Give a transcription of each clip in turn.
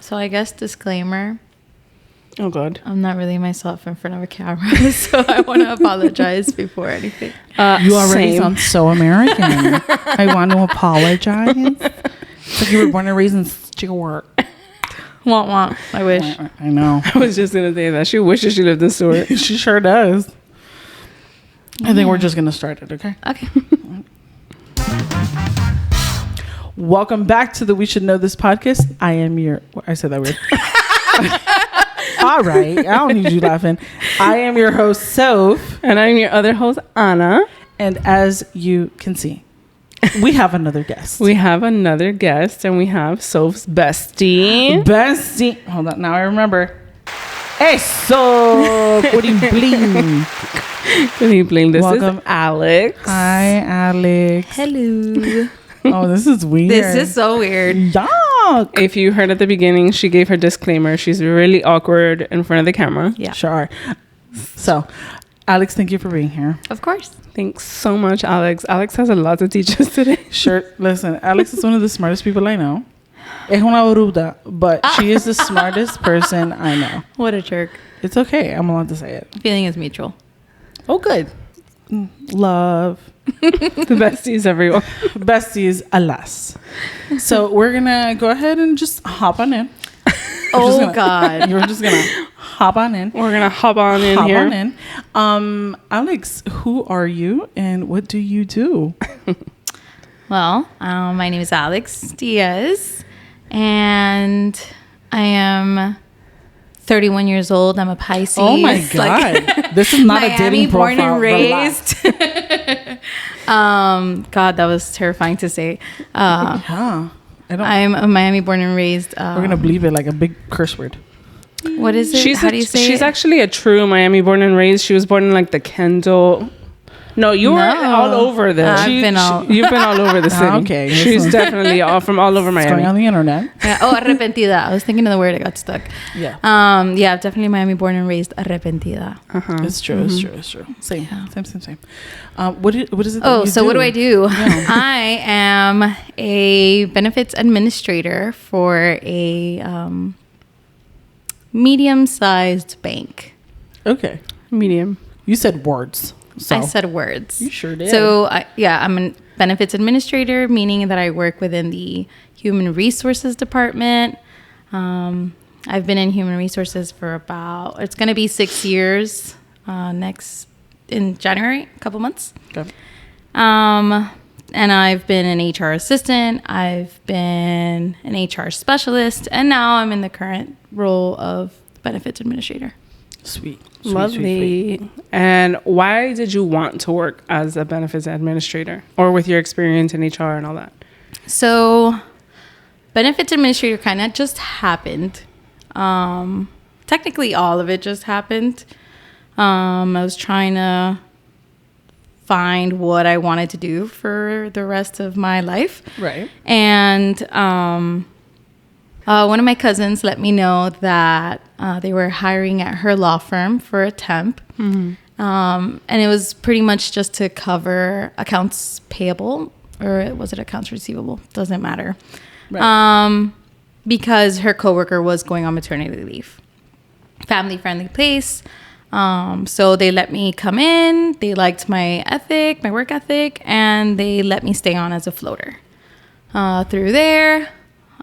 So I guess disclaimer. Oh, God. I'm not really myself in front of a camera, so I want to apologize before anything. You already sound so American. I want to apologize. It's like you were born and raised in Stewart. Want. I wish. I know. I was just going to say that. She wishes she lived in Stewart. She sure does. I think we're just going to start it, okay? Okay. Welcome back to the We Should Know This podcast. I am your... I said that weird. All right. I don't need you laughing. I am your host, Soph. And I'm your other host, Anna. And as you can see, we have another guest. We have another guest, and we have Soph's bestie. Bestie. Hold on. Now I remember. Eso. Bling. This Welcome. is Alex. Hi, Alex. Hello. Oh, this is weird. This is so weird. Yuck. If you heard at the beginning, she gave her disclaimer. She's really awkward in front of the camera. Yeah. Sure. So, Alex, thank you for being here. Of course. Thanks so much, Alex. Alex has a lot to teach us today. Sure. Listen, Alex is one of the smartest people I know. Es una bruta, but she is the smartest person I know. What a jerk. It's okay. I'm allowed to say it. Feeling is mutual. Oh, good. Love. The besties, everyone. Besties, alas. So we're going to go ahead and just hop on in. Oh, God. You're just going to hop on in. We're going to hop on in Hop here. on in. Alex, who are you and what do you do? Well, my name is Alex Diaz, and I am 31 years old. I'm a Pisces. Oh, my God. This is not a dating profile. Born and raised. God, that was terrifying to say. Yeah. I'm a Miami born and raised. We're going to believe it like a big curse word. What is it? How do you say She's it? actually a true Miami born and raised. She was born in like the Kendall. No, you were all over this. You've been all over the city. Okay. She's definitely from all over It's going Miami. on the internet. Yeah. Oh, arrepentida. I was thinking of the word. I got stuck. Yeah. Yeah, definitely Miami born and raised. Arrepentida. It's true. It's true. It's true. Same. What is it that you So do? what do I do? Yeah. I am a benefits administrator for a medium-sized bank. Okay. Medium. You said words. So. I said words. You sure did. So, I'm a benefits administrator, meaning that I work within the human resources department. I've been in human resources for it's going to be 6 years in January, a couple months. Okay. And I've been an HR assistant. I've been an HR specialist. And now I'm in the current role of benefits administrator. Sweet. Lovely. Sweet. And why did you want to work as a benefits administrator or with your experience in HR and all that? So benefits administrator kind of just happened. Technically all of it just happened. I was trying to find what I wanted to do for the rest of my life. Right. And one of my cousins let me know that they were hiring at her law firm for a temp. Mm-hmm. And it was pretty much just to cover accounts payable, or was it accounts receivable? Doesn't matter. Right. Because her coworker was going on maternity leave. Family-friendly place. So they let me come in. They liked my work ethic, and they let me stay on as a floater. Through there,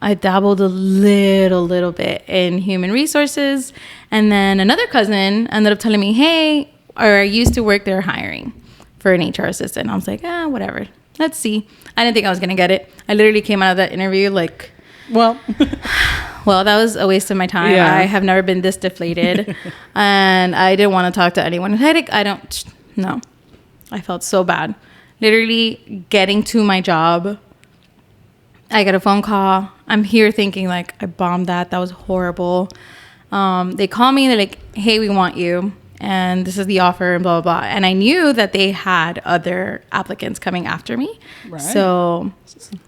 I dabbled a little bit in human resources. And then another cousin ended up telling me, hey, I used to work there hiring for an HR assistant. I was like, whatever. Let's see. I didn't think I was going to get it. I literally came out of that interview like, well, that was a waste of my time. Yeah. I have never been this deflated. And I didn't want to talk to anyone. No. I felt so bad. Literally getting to my job, I got a phone call. I'm here thinking like, I bombed that. That was horrible. They call me and they're like, hey, we want you. And this is the offer and blah, blah, blah. And I knew that they had other applicants coming after me. Right. So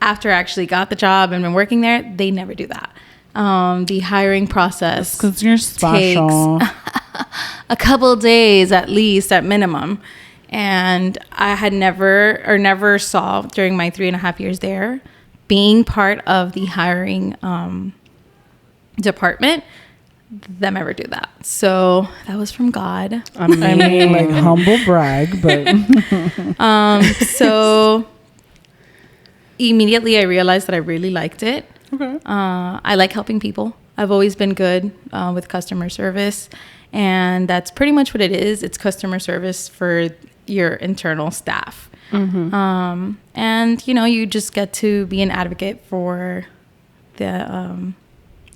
after I actually got the job and been working there, they never do that. The hiring process because you're special. Takes a couple days at least at minimum. And I had never saw during my 3.5 years there being part of the hiring department them ever do that. So that was from God. I mean, like humble brag, but so immediately I realized that I really liked it. okay. I like helping people. I've always been good with customer service, and that's pretty much what it is. It's customer service for your internal staff. And you just get to be an advocate for their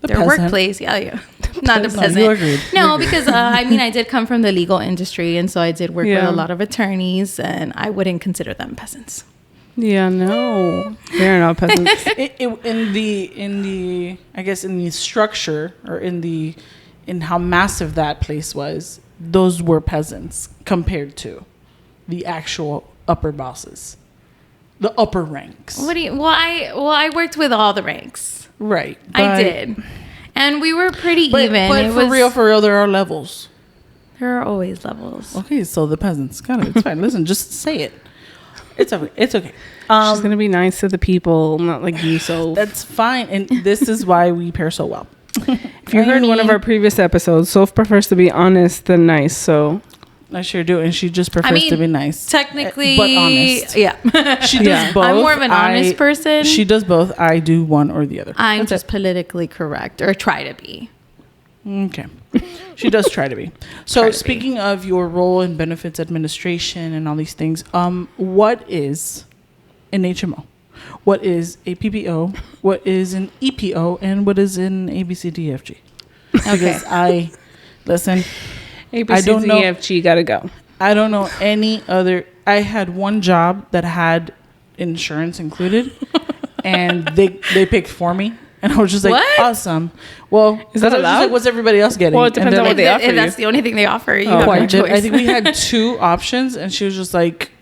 peasant. workplace. Yeah. Not the peasant. You agreed. No, because I did come from the legal industry, and so I did work with Yeah. a lot of attorneys, and I wouldn't consider them peasants. Yeah, no, they're not peasants. In the I guess in the structure or in how massive that place was, those were peasants compared to the actual upper bosses, the upper ranks. What do you? Well, I worked with all the ranks. Right. I did, and we were pretty even. But It for was, real, there are levels. there are always levels. Okay, so the peasants, it's fine. Listen, just say it. It's okay. It's okay. She's gonna be nice to the people, not like you. So That's fine, and this is why we pair so well. if you heard one of our previous episodes, Soph prefers to be honest than nice. So I sure do, and she just prefers to be nice, Technically, but honest. Yeah. She does both. I'm more of an honest person. She does both. I do one or the other. I'm That's just politically correct, or try to be. Okay. She does try to be. So speaking of your role in benefits administration and all these things, what is an HMO? What is a PPO? What is an EPO? And what is an ABCDFG? Because listen, I don't know. EFG gotta go. I don't know any other. I had one job that had insurance included, and they picked for me. And I was just like, What? Awesome. Well, Is that I was just allowed? like, what's everybody else getting? Well, it depends And on they're what they offer If you. that's the only thing they offer, you like, have no I choice. think we had 2 options, and she was just like,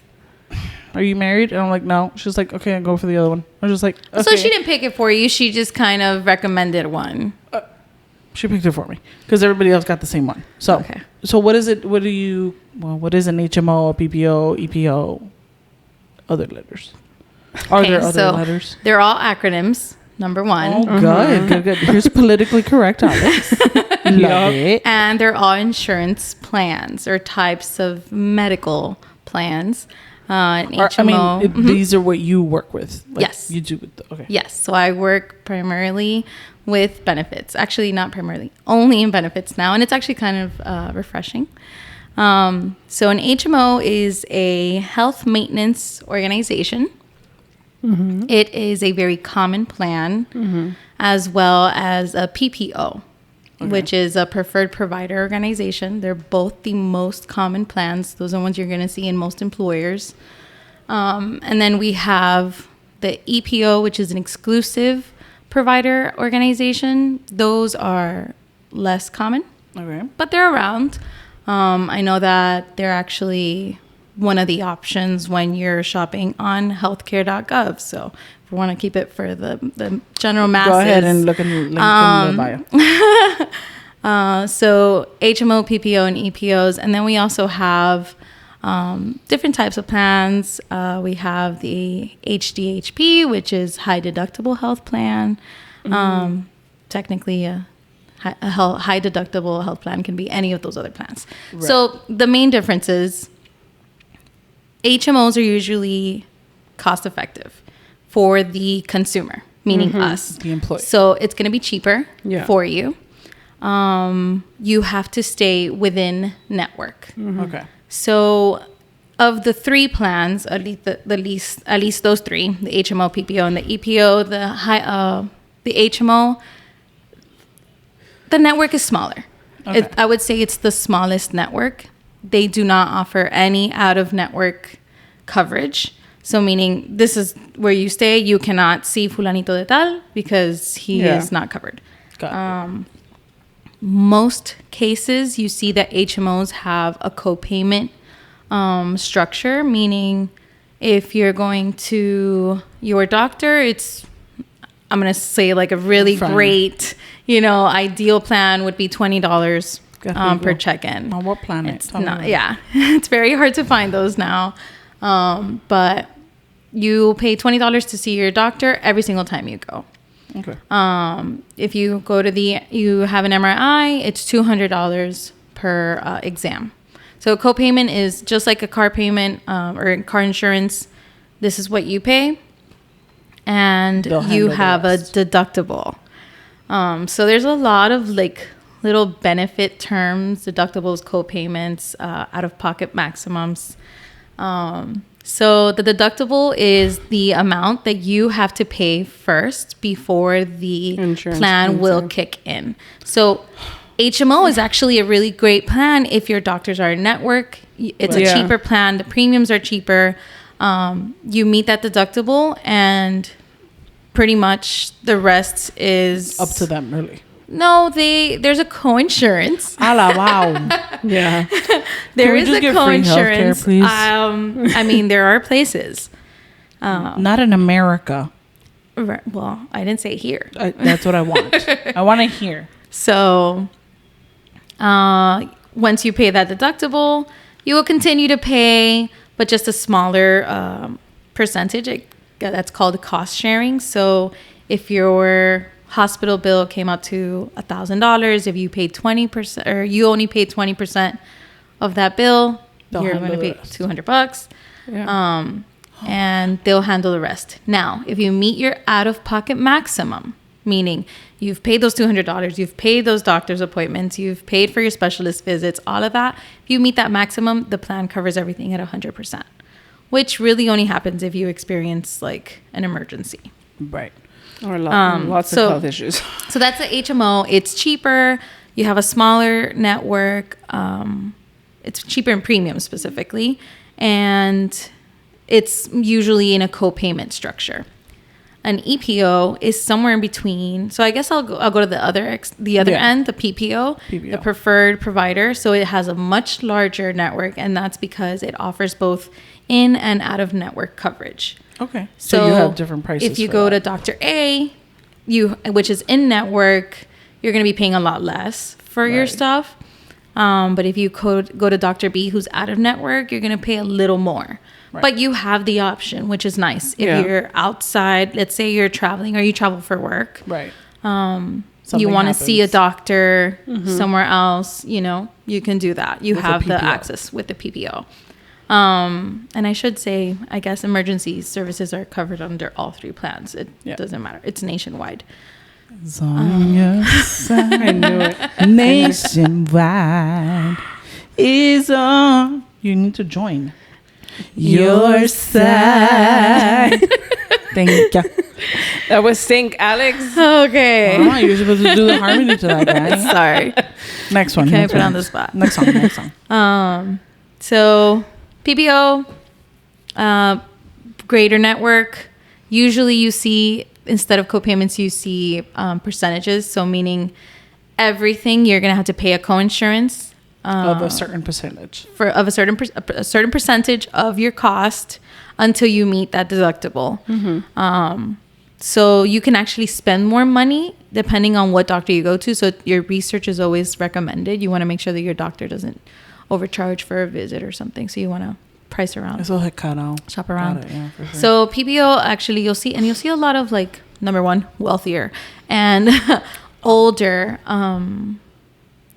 are you married? And I'm like, no. She was like, okay, I'll go for the other one. I was just like, okay. So she didn't pick it for you. She just kind of recommended one. She picked it for me because everybody else got the same one. So, Okay. So what is it? What is an HMO, a PPO, EPO, other letters? Are there other letters? They're all acronyms. Number one. Oh, good. Here's politically correct, Alex. Love it. And they're all insurance plans or types of medical plans. An HMO. These are what you work with. Yes. You do. Okay. Yes. So I work primarily with benefits. Actually, not primarily. Only in benefits now. And it's actually kind of refreshing. So an HMO is a health maintenance organization. Mm-hmm. It is a very common plan, as well as a PPO, which is a preferred provider organization. They're both the most common plans. Those are the ones you're going to see in most employers. And then we have the EPO, which is an exclusive provider organization. Those are less common, but they're around. I know that they're actually one of the options when you're shopping on healthcare.gov. So if we want to keep it for the general masses. Go ahead and look in the bio. So HMO, PPO, and EPOs. And then we also have different types of plans. We have the HDHP, which is high deductible health plan. Technically, a high deductible health plan can be any of those other plans. Right. So the main difference is HMOs are usually cost effective for the consumer, meaning us, the employee. So it's going to be cheaper for you. You have to stay within network. Okay. So of the 3 plans, at least those 3, the HMO, PPO, and the EPO, the HMO, the network is smaller. Okay. I would say it's the smallest network. They do not offer any out-of-network coverage. So meaning this is where you stay. You cannot see fulanito de tal because he is not covered. Most cases, you see that HMOs have a co-payment structure, meaning if you're going to your doctor, I'm going to say like a really great, ideal plan would be $20 per check-in. On what planet? It's not, it's very hard to find those now. But you pay $20 to see your doctor every single time you go. Okay. If you go to you have an MRI, it's $200 per exam. So copayment is just like a car payment or car insurance. This is what you pay, and you have a deductible. So there's a lot of like little benefit terms, deductibles, copayments, out-of-pocket maximums. So the deductible is the amount that you have to pay first before the Insurance plan will kick in. So HMO is actually a really great plan if your doctors are in network. It's a cheaper plan. The premiums are cheaper. You meet that deductible, and pretty much the rest is up to them, really. No, there's a co-insurance. Wow. Yeah. There is a co-insurance. Please? I mean, there are places. Not in America. Right, well, I didn't say here. That's what I want. I want to hear. So, once you pay that deductible, you will continue to pay, but just a smaller percentage. That's called cost sharing. So, if your hospital bill came out to $1,000, if you paid 20%, or you only paid 20% of that bill, you're going to pay $200. Yeah. And they'll handle the rest. Now, if you meet your out-of-pocket maximum, meaning you've paid those $200, you've paid those doctor's appointments, you've paid for your specialist visits, all of that, if you meet that maximum, the plan covers everything at 100%, which really only happens if you experience like an emergency. Right. Or lots of health issues. So that's the HMO. It's cheaper. You have a smaller network. It's cheaper in premium specifically. And it's usually in a co-payment structure. An EPO is somewhere in between. So I guess I'll go to the other end, the PPO, the preferred provider. So it has a much larger network, and that's because it offers both in and out of network coverage. Okay. So you have different prices. If you go to Dr. A, which is in network, you're going to be paying a lot less for your stuff. But if you go to Dr. B, who's out of network, you're going to pay a little more. Right. But you have the option, which is nice. If you're outside, let's say you're traveling or you travel for work. Right. You want to see a doctor somewhere else, you can do that. You have the access with the PPO. And I should say, I guess emergency services are covered under all three plans. It doesn't matter. It's nationwide. I knew it. Nationwide is on. You need to join your side. Thank you. That was Sync, Alex. Okay. Oh, you're supposed to do the harmony to that, guy. Sorry. Next one. Can I put on the spot? Next song. So PPO, greater network. Usually you see, instead of copayments, you see percentages. So meaning everything you're going to have to pay a coinsurance. Of a certain percentage. Of a certain percentage of your cost until you meet that deductible. So you can actually spend more money depending on what doctor you go to. So your research is always recommended. You want to make sure that your doctor doesn't overcharge for a visit or something. So you want to price around. Shop around. Yeah, for sure. So PPO, actually, you'll see a lot of like, number one, wealthier and older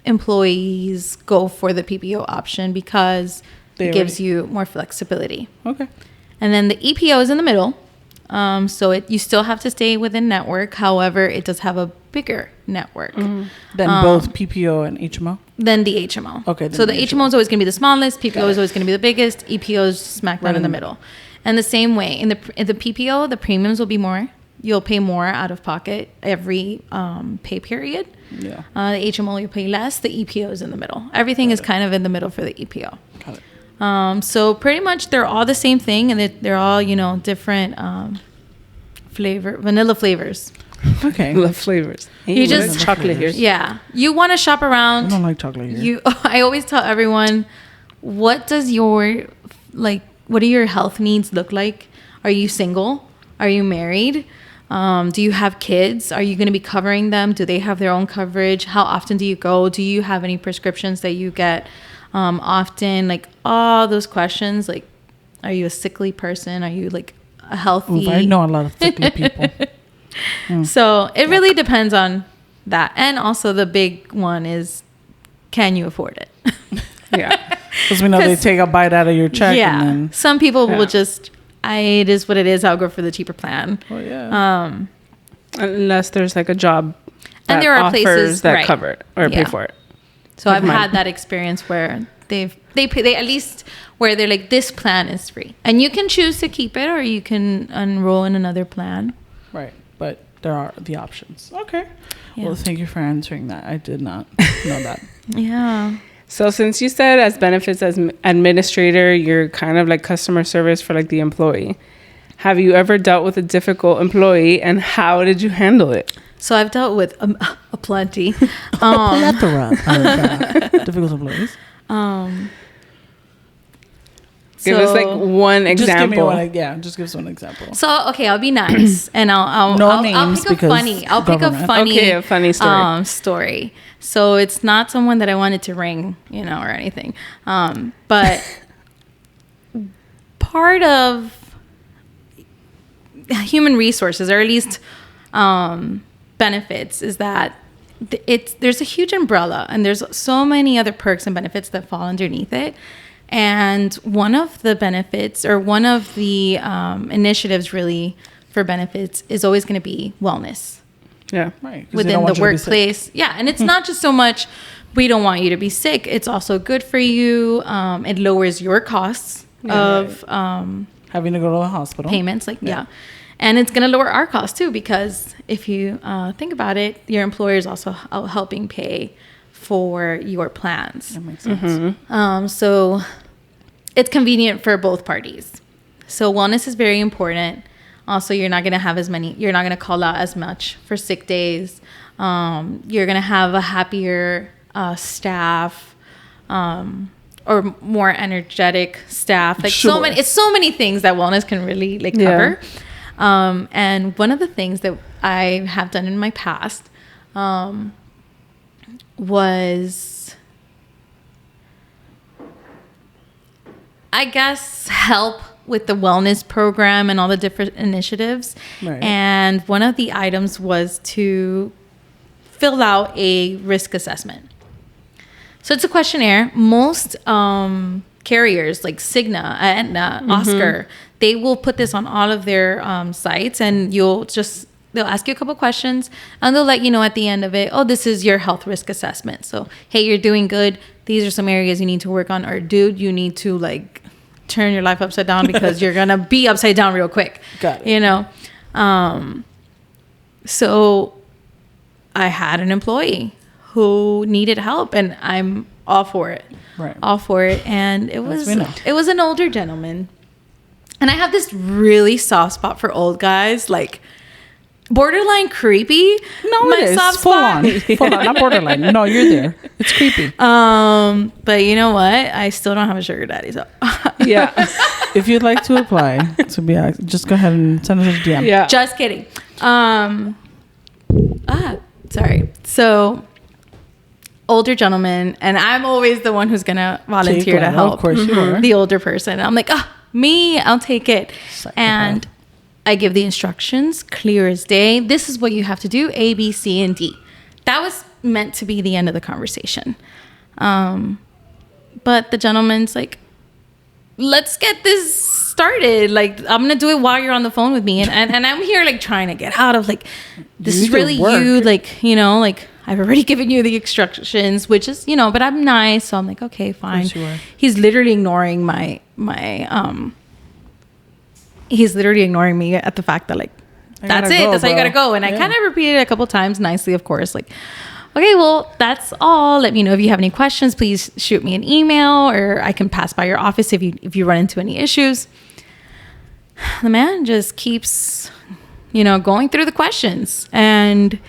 employees go for the PPO option because it gives you more flexibility. Okay. And then the EPO is in the middle. So you still have to stay within network. However, it does have a bigger network. Than both PPO and HMO? Than the HMO. Okay. So the HMO is always going to be the smallest. PPO is always going to be the biggest. EPO is smack down in the middle. And the same way, in the PPO, the premiums will be more. You'll pay more out of pocket every pay period. Yeah. The HMO, you'll pay less. The EPO is in the middle. Everything is kind of in the middle for the EPO. Got it. So pretty much they're all the same thing, and they're all, different vanilla flavors. Okay. Love flavors. You just chocolate here. Yeah. You want to shop around. I don't like chocolate here. I always tell everyone, what do your health needs look like? Are you single? Are you married? Do you have kids? Are you going to be covering them? Do they have their own coverage? How often do you go? Do you have any prescriptions that you get often? Like all those questions. Like, are you a sickly person? Are you like a healthy? I know a lot of sickly people. So it really depends on that. And also the big one is, can you afford it? Yeah. Because we know they take a bite out of your check. Yeah. And then, Some people will just, it is what it is. I'll go for the cheaper plan. well, yeah. Unless there's like a job that And there are offers places that right. cover it or pay for it. So I've mine. had that experience where they at least where they're like, this plan is free, and you can choose to keep it or you can enroll in another plan. Right. But there are the options. Okay. Yeah. Well, thank you for answering that. I did not know that. Yeah. So since you said as benefits as administrator, you're kind of like customer service for like the employee. Have you ever dealt with a difficult employee, and how did you handle it? So I've dealt with a plenty. Plethora of difficult employees. Give us like one Just give me example. one. Just give us one example. So okay, I'll be nice, and I'll names pick a because funny. I'll pick a government. funny. Okay, a funny story. Story. So it's not someone that I wanted to ring, or anything. But part of human resources, or at least benefits, is that there's a huge umbrella, and there's so many other perks and benefits that fall underneath it. And one of the benefits, or one of the initiatives really for benefits, is always going to be wellness. Yeah. Right. 'Cause they Within don't want the you to be sick. workplace. Yeah. And it's not just so much, we don't want you to be sick. It's also good for you. It lowers your costs of Having to go to the hospital. payments. And it's going to lower our costs too, because if you think about it, your employer is also helping pay for your plans. That makes sense. So it's convenient for both parties. So wellness is very important. Also, you're not going to you're not going to call out as much for sick days. You're going to have a happier staff, or more energetic staff. Like Sure. it's so many things that wellness can really cover. And one of the things that I have done in my past, was, I guess, help with the wellness program and all the different initiatives. Right. And one of the items was to fill out a risk assessment. So it's a questionnaire. Most carriers like Cigna, Aetna, Oscar, they will put this on all of their sites, and they'll ask you a couple questions, and they'll let you know at the end of it, oh, this is your health risk assessment. So, hey, you're doing good. These are some areas you need to work on. Or, dude, you need to turn your life upside down because you're going to be upside down real quick. Got it. So I had an employee who needed help, and I'm all for it. Right. All for it. And it was we know. an older gentleman. And I have this really soft spot for old guys, borderline creepy. No, My it is. soft Full spot. on. Full on. Not borderline. No, you're there. It's creepy. But you know what? I still don't have a sugar daddy. So Yeah. If you'd like to apply to be, just go ahead and send us a DM. Yeah. just kidding. Sorry. So older gentleman, and I'm always the one who's gonna volunteer to help. Of course you are. The older person. I'm like, me, I'll take it. Psychopath. And I give the instructions clear as day. This is what you have to do, A, B, C, and D. That was meant to be the end of the conversation. But the gentleman's like, let's get this started. I'm going to do it while you're on the phone with me. And I'm here trying to get out of this You is really work. you, I've already given you the instructions, which is, but I'm nice. So I'm like, okay, fine. course you are. He's literally ignoring he's literally ignoring me at the fact that that's it. That's how you gotta go. And I kind of repeated it a couple times nicely, of course. Okay, well, that's all. Let me know if you have any questions. Please shoot me an email, or I can pass by your office if you run into any issues. The man just keeps, going through the questions, and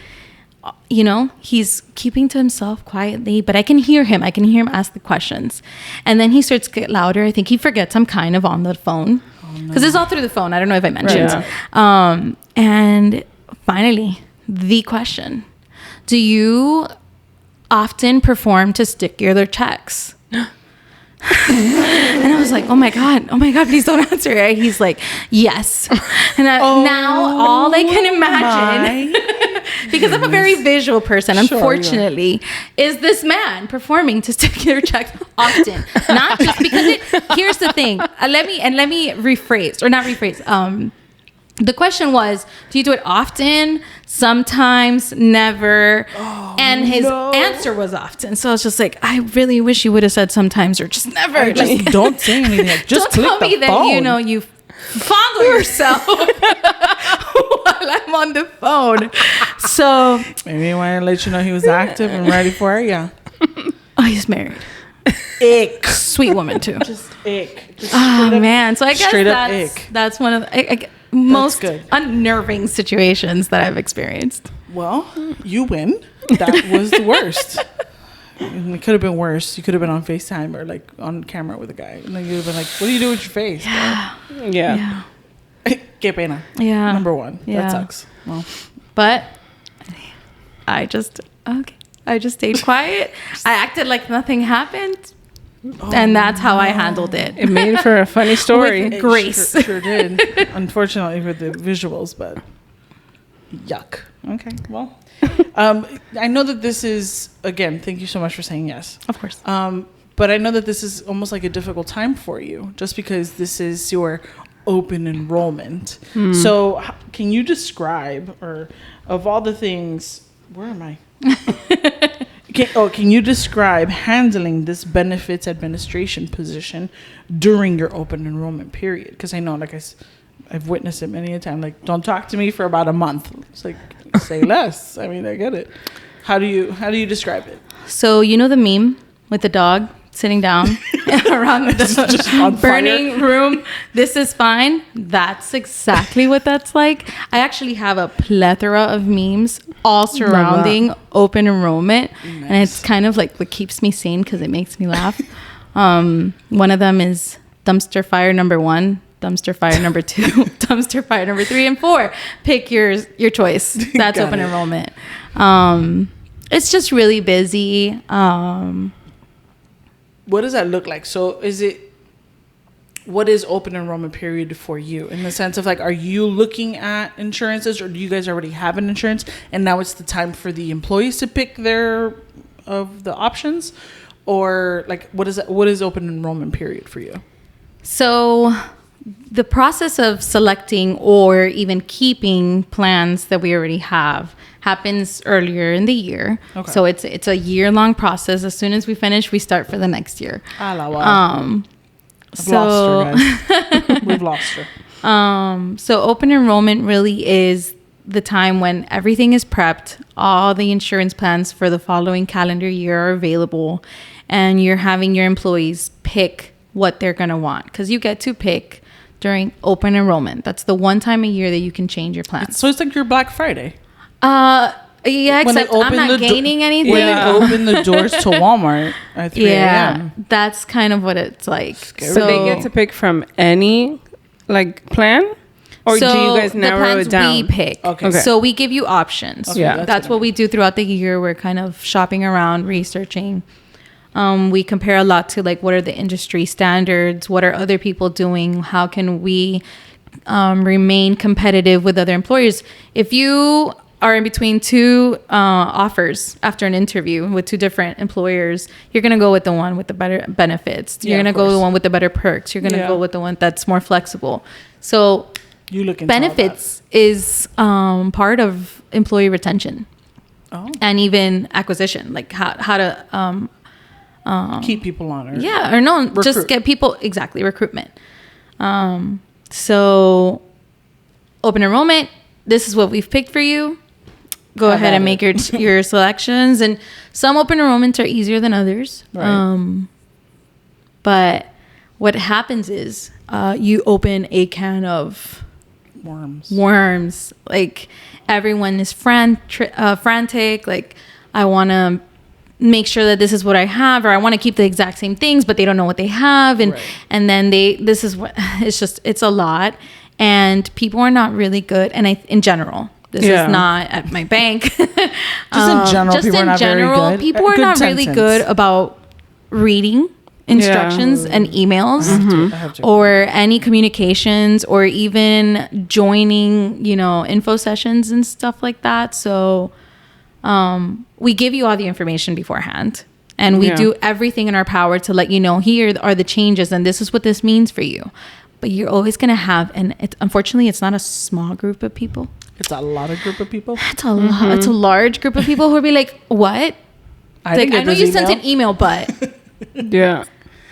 he's keeping to himself quietly, but I can hear him. I can hear him ask the questions, and then he starts to get louder. I think he forgets I'm kind of on the phone. Because it's all through the phone. I don't know if I mentioned. Right. And finally, the question. Do you often perform testicular checks? And I was like, oh my God, please don't answer it. He's like, yes. And now all I can imagine, because I'm a very visual person, unfortunately, is this man performing testicular checks often. Not just because here's the thing. Let me rephrase, or not rephrase. The question was, do you do it often? Sometimes, never. And his answer was often. So I was just like, I really wish you would have said sometimes or just never. Just don't say anything. Just don't tell me the phone. that, you fondle yourself while I'm on the phone. So maybe he wanted to let you know he was active and ready for it. Yeah. Oh, he's married. Ick. Sweet woman too. Just ick. Just man. So I guess that's one of the most unnerving situations that I've experienced. Well, you win. That was the worst. It could have been worse. You could have been on FaceTime or like on camera with a guy. And then you'd have been like, what do you do with your face? Yeah. Que pena. Yeah. Number one. Yeah. That sucks. Well, but I just stayed quiet. I acted like nothing happened. And that's how I handled it. It made for a funny story. With grace. Sure did. Unfortunately for the visuals, but yuck. Okay, well. I know that this is, again, thank you so much for saying yes. Of course. But I know that this is almost like a difficult time for you, just because this is your open enrollment. So can you describe, or of all the things, where am I? Can you describe handling this benefits administration position during your open enrollment period? Because I know, like I've witnessed it many a time. Like, don't talk to me for about a month. It's like, say less. I mean, I get it. How do you describe it? So you know the meme with the dog sitting down around the burning room. This is fine. That's exactly what that's like. I actually have a plethora of memes all surrounding open enrollment. Nice. And it's kind of like what keeps me sane because it makes me laugh. One of them is dumpster fire number 1, dumpster fire number 2, dumpster fire number 3 and 4. Pick your choice. That's open enrollment. It's just really busy. What does that look like? So what is open enrollment period for you, in the sense of like, are you looking at insurances, or do you guys already have an insurance and now it's the time for the employees to pick of the options? Or like, what is open enrollment period for you? So the process of selecting or even keeping plans that we already have happens earlier in the year. Okay. So it's a year-long process. As soon as we finish, we start for the next year. I've lost her, guys. We've lost her. So open enrollment really is the time when everything is prepped. All the insurance plans for the following calendar year are available, and you're having your employees pick what they're going to want, because you get to pick during open enrollment. That's the one time a year that you can change your plans. So it's like your Black Friday. Yeah, except I'm not gaining anything. When they open the doors to Walmart at 3 a.m. That's kind of what it's like. So they get to pick from any like plan? Or do you guys narrow it down? We pick. Okay. So we give you options. Okay, yeah. That's what we do throughout the year. We're kind of shopping around, researching. We compare a lot to like, what are the industry standards? What are other people doing? How can we remain competitive with other employers? If you are in between two offers after an interview with two different employers, you're going to go with the one with the better benefits. You're going to go with the one with the better perks. You're going to go with the one that's more flexible. So you look into benefits is part of employee retention and even acquisition, like how to keep people on, recruit. Just get people, recruitment. So open enrollment, this is what we've picked for you. Go ahead and make your selections. And some open enrollments are easier than others. Right. But what happens is you open a can of worms. Like, everyone is frantic. Like, I want to make sure that this is what I have, or I want to keep the exact same things, but they don't know what they have. And then it's a lot. And people are not really good. And in general, this is not at my bank. Just in general, people are not very good. People are not really good about reading instructions and emails I have to. or any communications or even joining, info sessions and stuff like that. So we give you all the information beforehand. And we do everything in our power to let you know, here are the changes and this is what this means for you. But you're always going to have, and unfortunately, it's not a small group of people. It's a lot of group of people. It's a lot. It's a large group of people who will be like, what? I know you sent an email, but Yeah.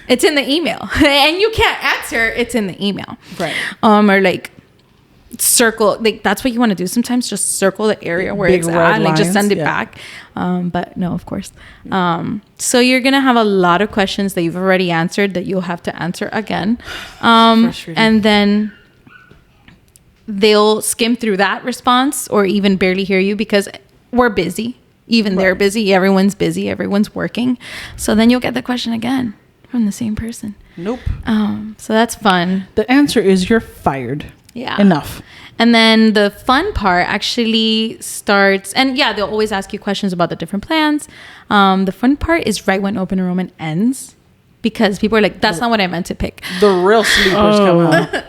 it's in the email. And you can't answer, it's in the email. Right. Or like, circle, like that's what you want to do sometimes, just circle the area where Big it's red at and like just lines, send it back, but no, of course. So you're gonna have a lot of questions that you've already answered that you'll have to answer again, and then they'll skim through that response or even barely hear you because we're busy. Even they're busy, everyone's working, so then you'll get the question again from the same person. Nope. So that's fun. The answer is you're fired. Yeah. Enough. And then the fun part actually starts, and they'll always ask you questions about the different plans. The fun part is right when open enrollment ends, because people are like, that's not what I meant to pick. The real sleepers come out.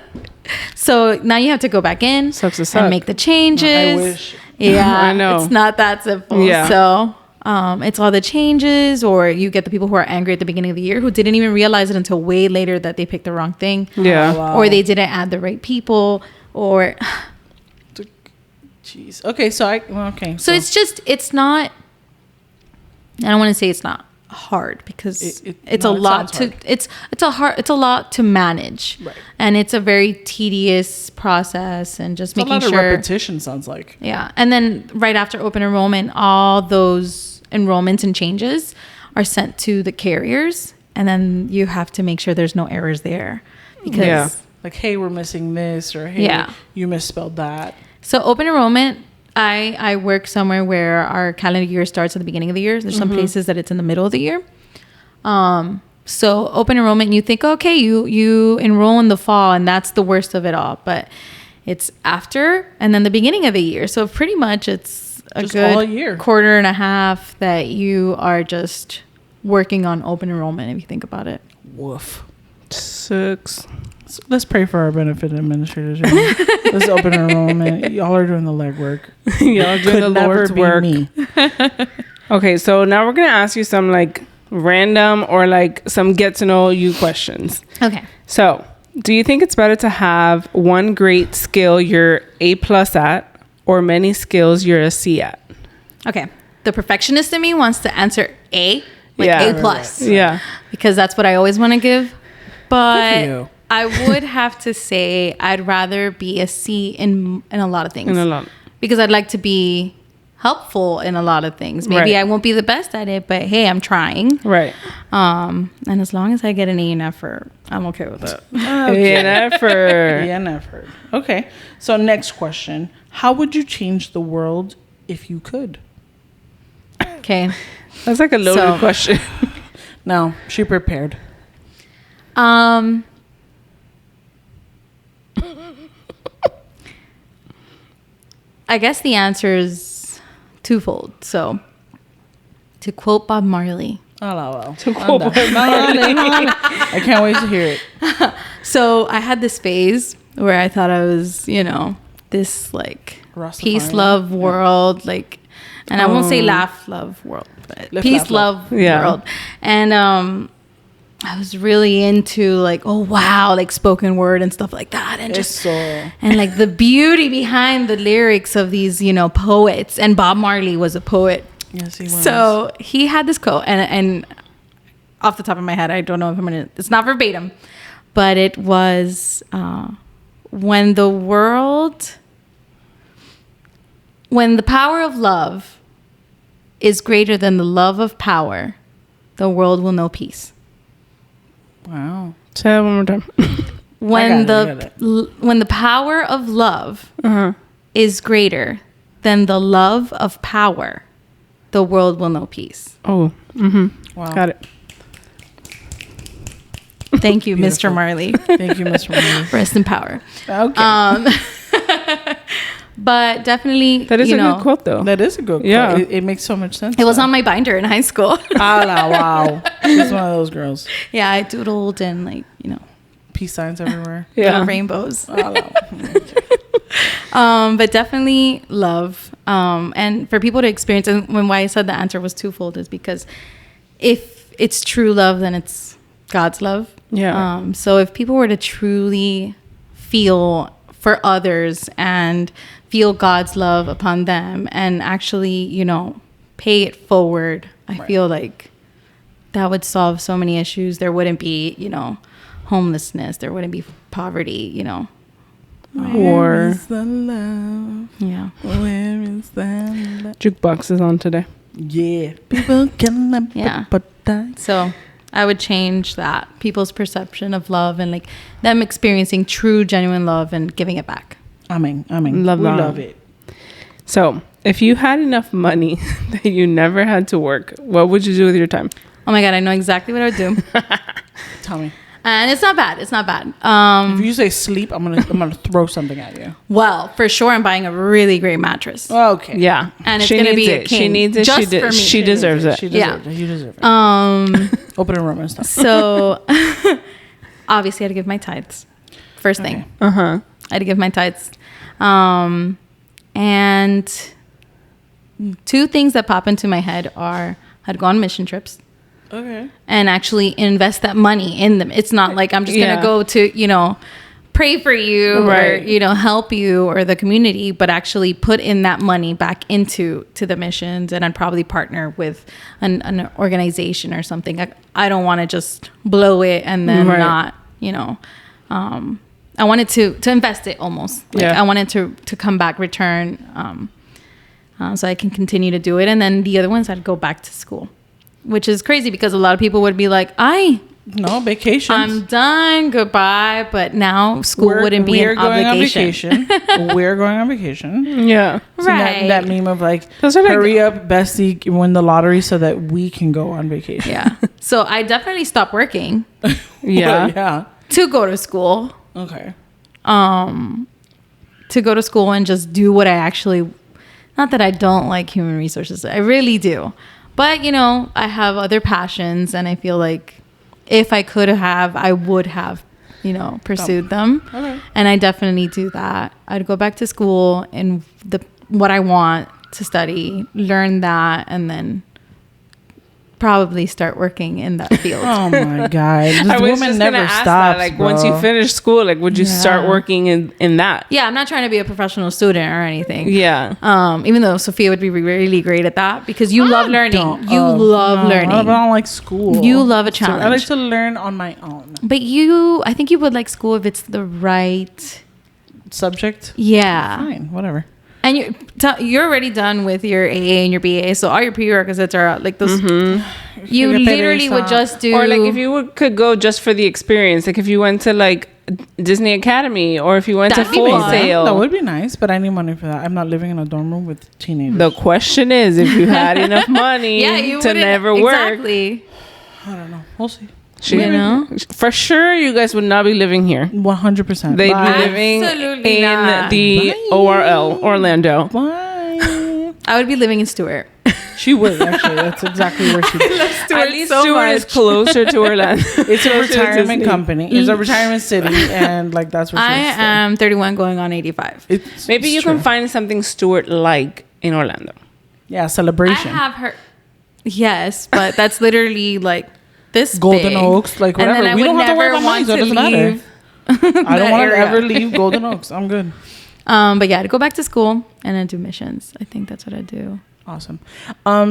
So now you have to go back in and make the changes. I wish. Yeah, I know. It's not that simple. Yeah. So it's all the changes, or you get the people who are angry at the beginning of the year who didn't even realize it until way later that they picked the wrong thing. Yeah. Oh, wow. Or they didn't add the right people, or Jeez. Okay, so so it's not, I don't want to say it's not hard, because it's a lot to it's a lot to manage, right. And it's a very tedious process, and just It's making a lot sure of repetition sounds like. Yeah. And then right after open enrollment, all those enrollments and changes are sent to the carriers, and then you have to make sure there's no errors there, because like, hey, we're missing this, or hey, you misspelled that. So open enrollment, I work somewhere where our calendar year starts at the beginning of the year. There's some places that it's in the middle of the year. So open enrollment, you think, okay, you enroll in the fall, and that's the worst of it all. But it's after and then the beginning of the year. So pretty much it's a just good all year. quarter and a half that you are just working on open enrollment, if you think about it. Woof. Sucks. So let's pray for our benefit administrators. Let's open enrollment. Y'all are doing the legwork. Y'all doing the Lord's work. Me. Okay, so now we're gonna ask you some like random or like some get to know you questions. Okay. So, do you think it's better to have one great skill you're A+ at, or many skills you're a C at? Okay. The perfectionist in me wants to answer A, like Yeah. A+. Yeah. Because that's what I always want to give. Good for But you. I would have to say I'd rather be a C in a lot of things. In a lot. Because I'd like to be helpful in a lot of things. Maybe Right. I won't be the best at it, but hey, I'm trying. Right. And as long as I get an E in effort, I'm okay with it. An effort. Yeah, never. Okay. So next question: how would you change the world if you could? Okay. That's like a loaded question. No, she prepared. I guess the answer is twofold. So, to quote Bob Marley. Oh, well. To quote Bob I can't wait to hear it. So, I had this phase where I thought I was, this like Rastafarian. peace, love world, like, and I won't say laugh, love world, but Lift, peace, laugh, love world. And I was really into like, oh wow, like spoken word and stuff like that, and just and like the beauty behind the lyrics of these, poets. And Bob Marley was a poet. Yes, he was. So he had this quote, and off the top of my head, I don't know if I'm gonna. It's not verbatim, but it was when the power of love is greater than the love of power, the world will know peace. Wow. Say that one more time. When the power of love is greater than the love of power, the world will know peace. Oh. Mm-hmm. Wow. Got it. Thank you, Mr. Marley. Thank you, Mr. Marley. Rest in power. Okay. But definitely, That is a good quote, though. That is a good quote. Yeah. It makes so much sense. It was on my binder in high school. Wow. She's one of those girls. Yeah, I doodled and Peace signs everywhere. Yeah. rainbows. Wow. But definitely love. And for people to experience, and why I said the answer was twofold is because if it's true love, then it's God's love. Yeah. So if people were to truly feel for others and feel God's love upon them and actually, pay it forward, I feel like that would solve so many issues. There wouldn't be, homelessness. There wouldn't be poverty, Where is the love? Yeah. Where is the love? Jukebox is on today. Yeah. People can Yeah. but die. So I would change that. People's perception of love and them experiencing true, genuine love and giving it back. Amen. Love we that. love it. So, if you had enough money that you never had to work, what would you do with your time? Oh my God, I know exactly what I would do. Tell me. And it's not bad. It's not bad. If you say sleep, I'm gonna throw something at you. Well, for sure, I'm buying a really great mattress. Okay. Yeah. And it's She gonna needs be a it. king. She needs it. Just for me. She deserves it. She deserves it. You deserve it. Open a room and stuff. So obviously, I had to give my tithes. First thing. Uh-huh. I had to give my tithes. And two things that pop into my head are I'd go on mission trips. Okay. And actually invest that money in them. It's not like I'm just going to go to, pray for you Right. or, help you or the community, but actually put in that money back into the missions. And I'd probably partner with an organization or something. I don't want to just blow it and then not, I wanted to invest it almost. I wanted to come back, return, so I can continue to do it. And then the other ones, I'd go back to school. Which is crazy because a lot of people would be like, no vacations. I'm done, goodbye. But now school wouldn't be an obligation. We're going on vacation. Yeah. So Right. that meme of Those are hurry up, bestie, win the lottery so that we can go on vacation. Yeah. So I definitely stopped working Yeah. Yeah. to go to school. Okay. To go to school and just do what I actually, not that I don't like human resources. I really do. But, I have other passions and I feel like if I could have, I would have, pursued them. Okay. And I definitely do that. I'd go back to school and what I want to study, learn that, and then probably start working in that field. Oh my God. This I was woman just never gonna ask stops. that. Once you finish school, would you start working in that? Yeah, I'm not trying to be a professional student or anything. Yeah. Even though Sophia would be really great at that because you love learning. You love learning. I don't like school. You love a challenge. I like to learn on my own. But I think you would like school if it's the right Subject? Yeah. Fine, whatever. And you're already done with your AA and your BA, so all your prerequisites are out. Like those, you literally would just do. Or if you could go just for the experience, if you went to Disney Academy, or if you went to Full Sail. That would be nice, but I need money for that. I'm not living in a dorm room with teenagers. The question is, if you had enough money to never work. Exactly. I don't know. We'll see. For sure, you guys would not be living here. 100%. They'd be living Absolutely in not. the ORL, Orlando. Bye. I would be living in Stewart. She would, actually. That's exactly where she would. At least Stewart is closer to Orlando. It's a retirement company. It's a retirement city, and that's where she I am 31 going on 85. Maybe you can find something Stewart-like in Orlando. Yeah, celebration. I have heard. Yes, but that's literally this Golden big. Oaks, whatever. And then I We would don't have to worry never about money, want so it to doesn't matter. leave. I don't want to area. ever leave Golden Oaks. I'm good. But yeah, to go back to school and then do missions. I think that's what I do. Awesome.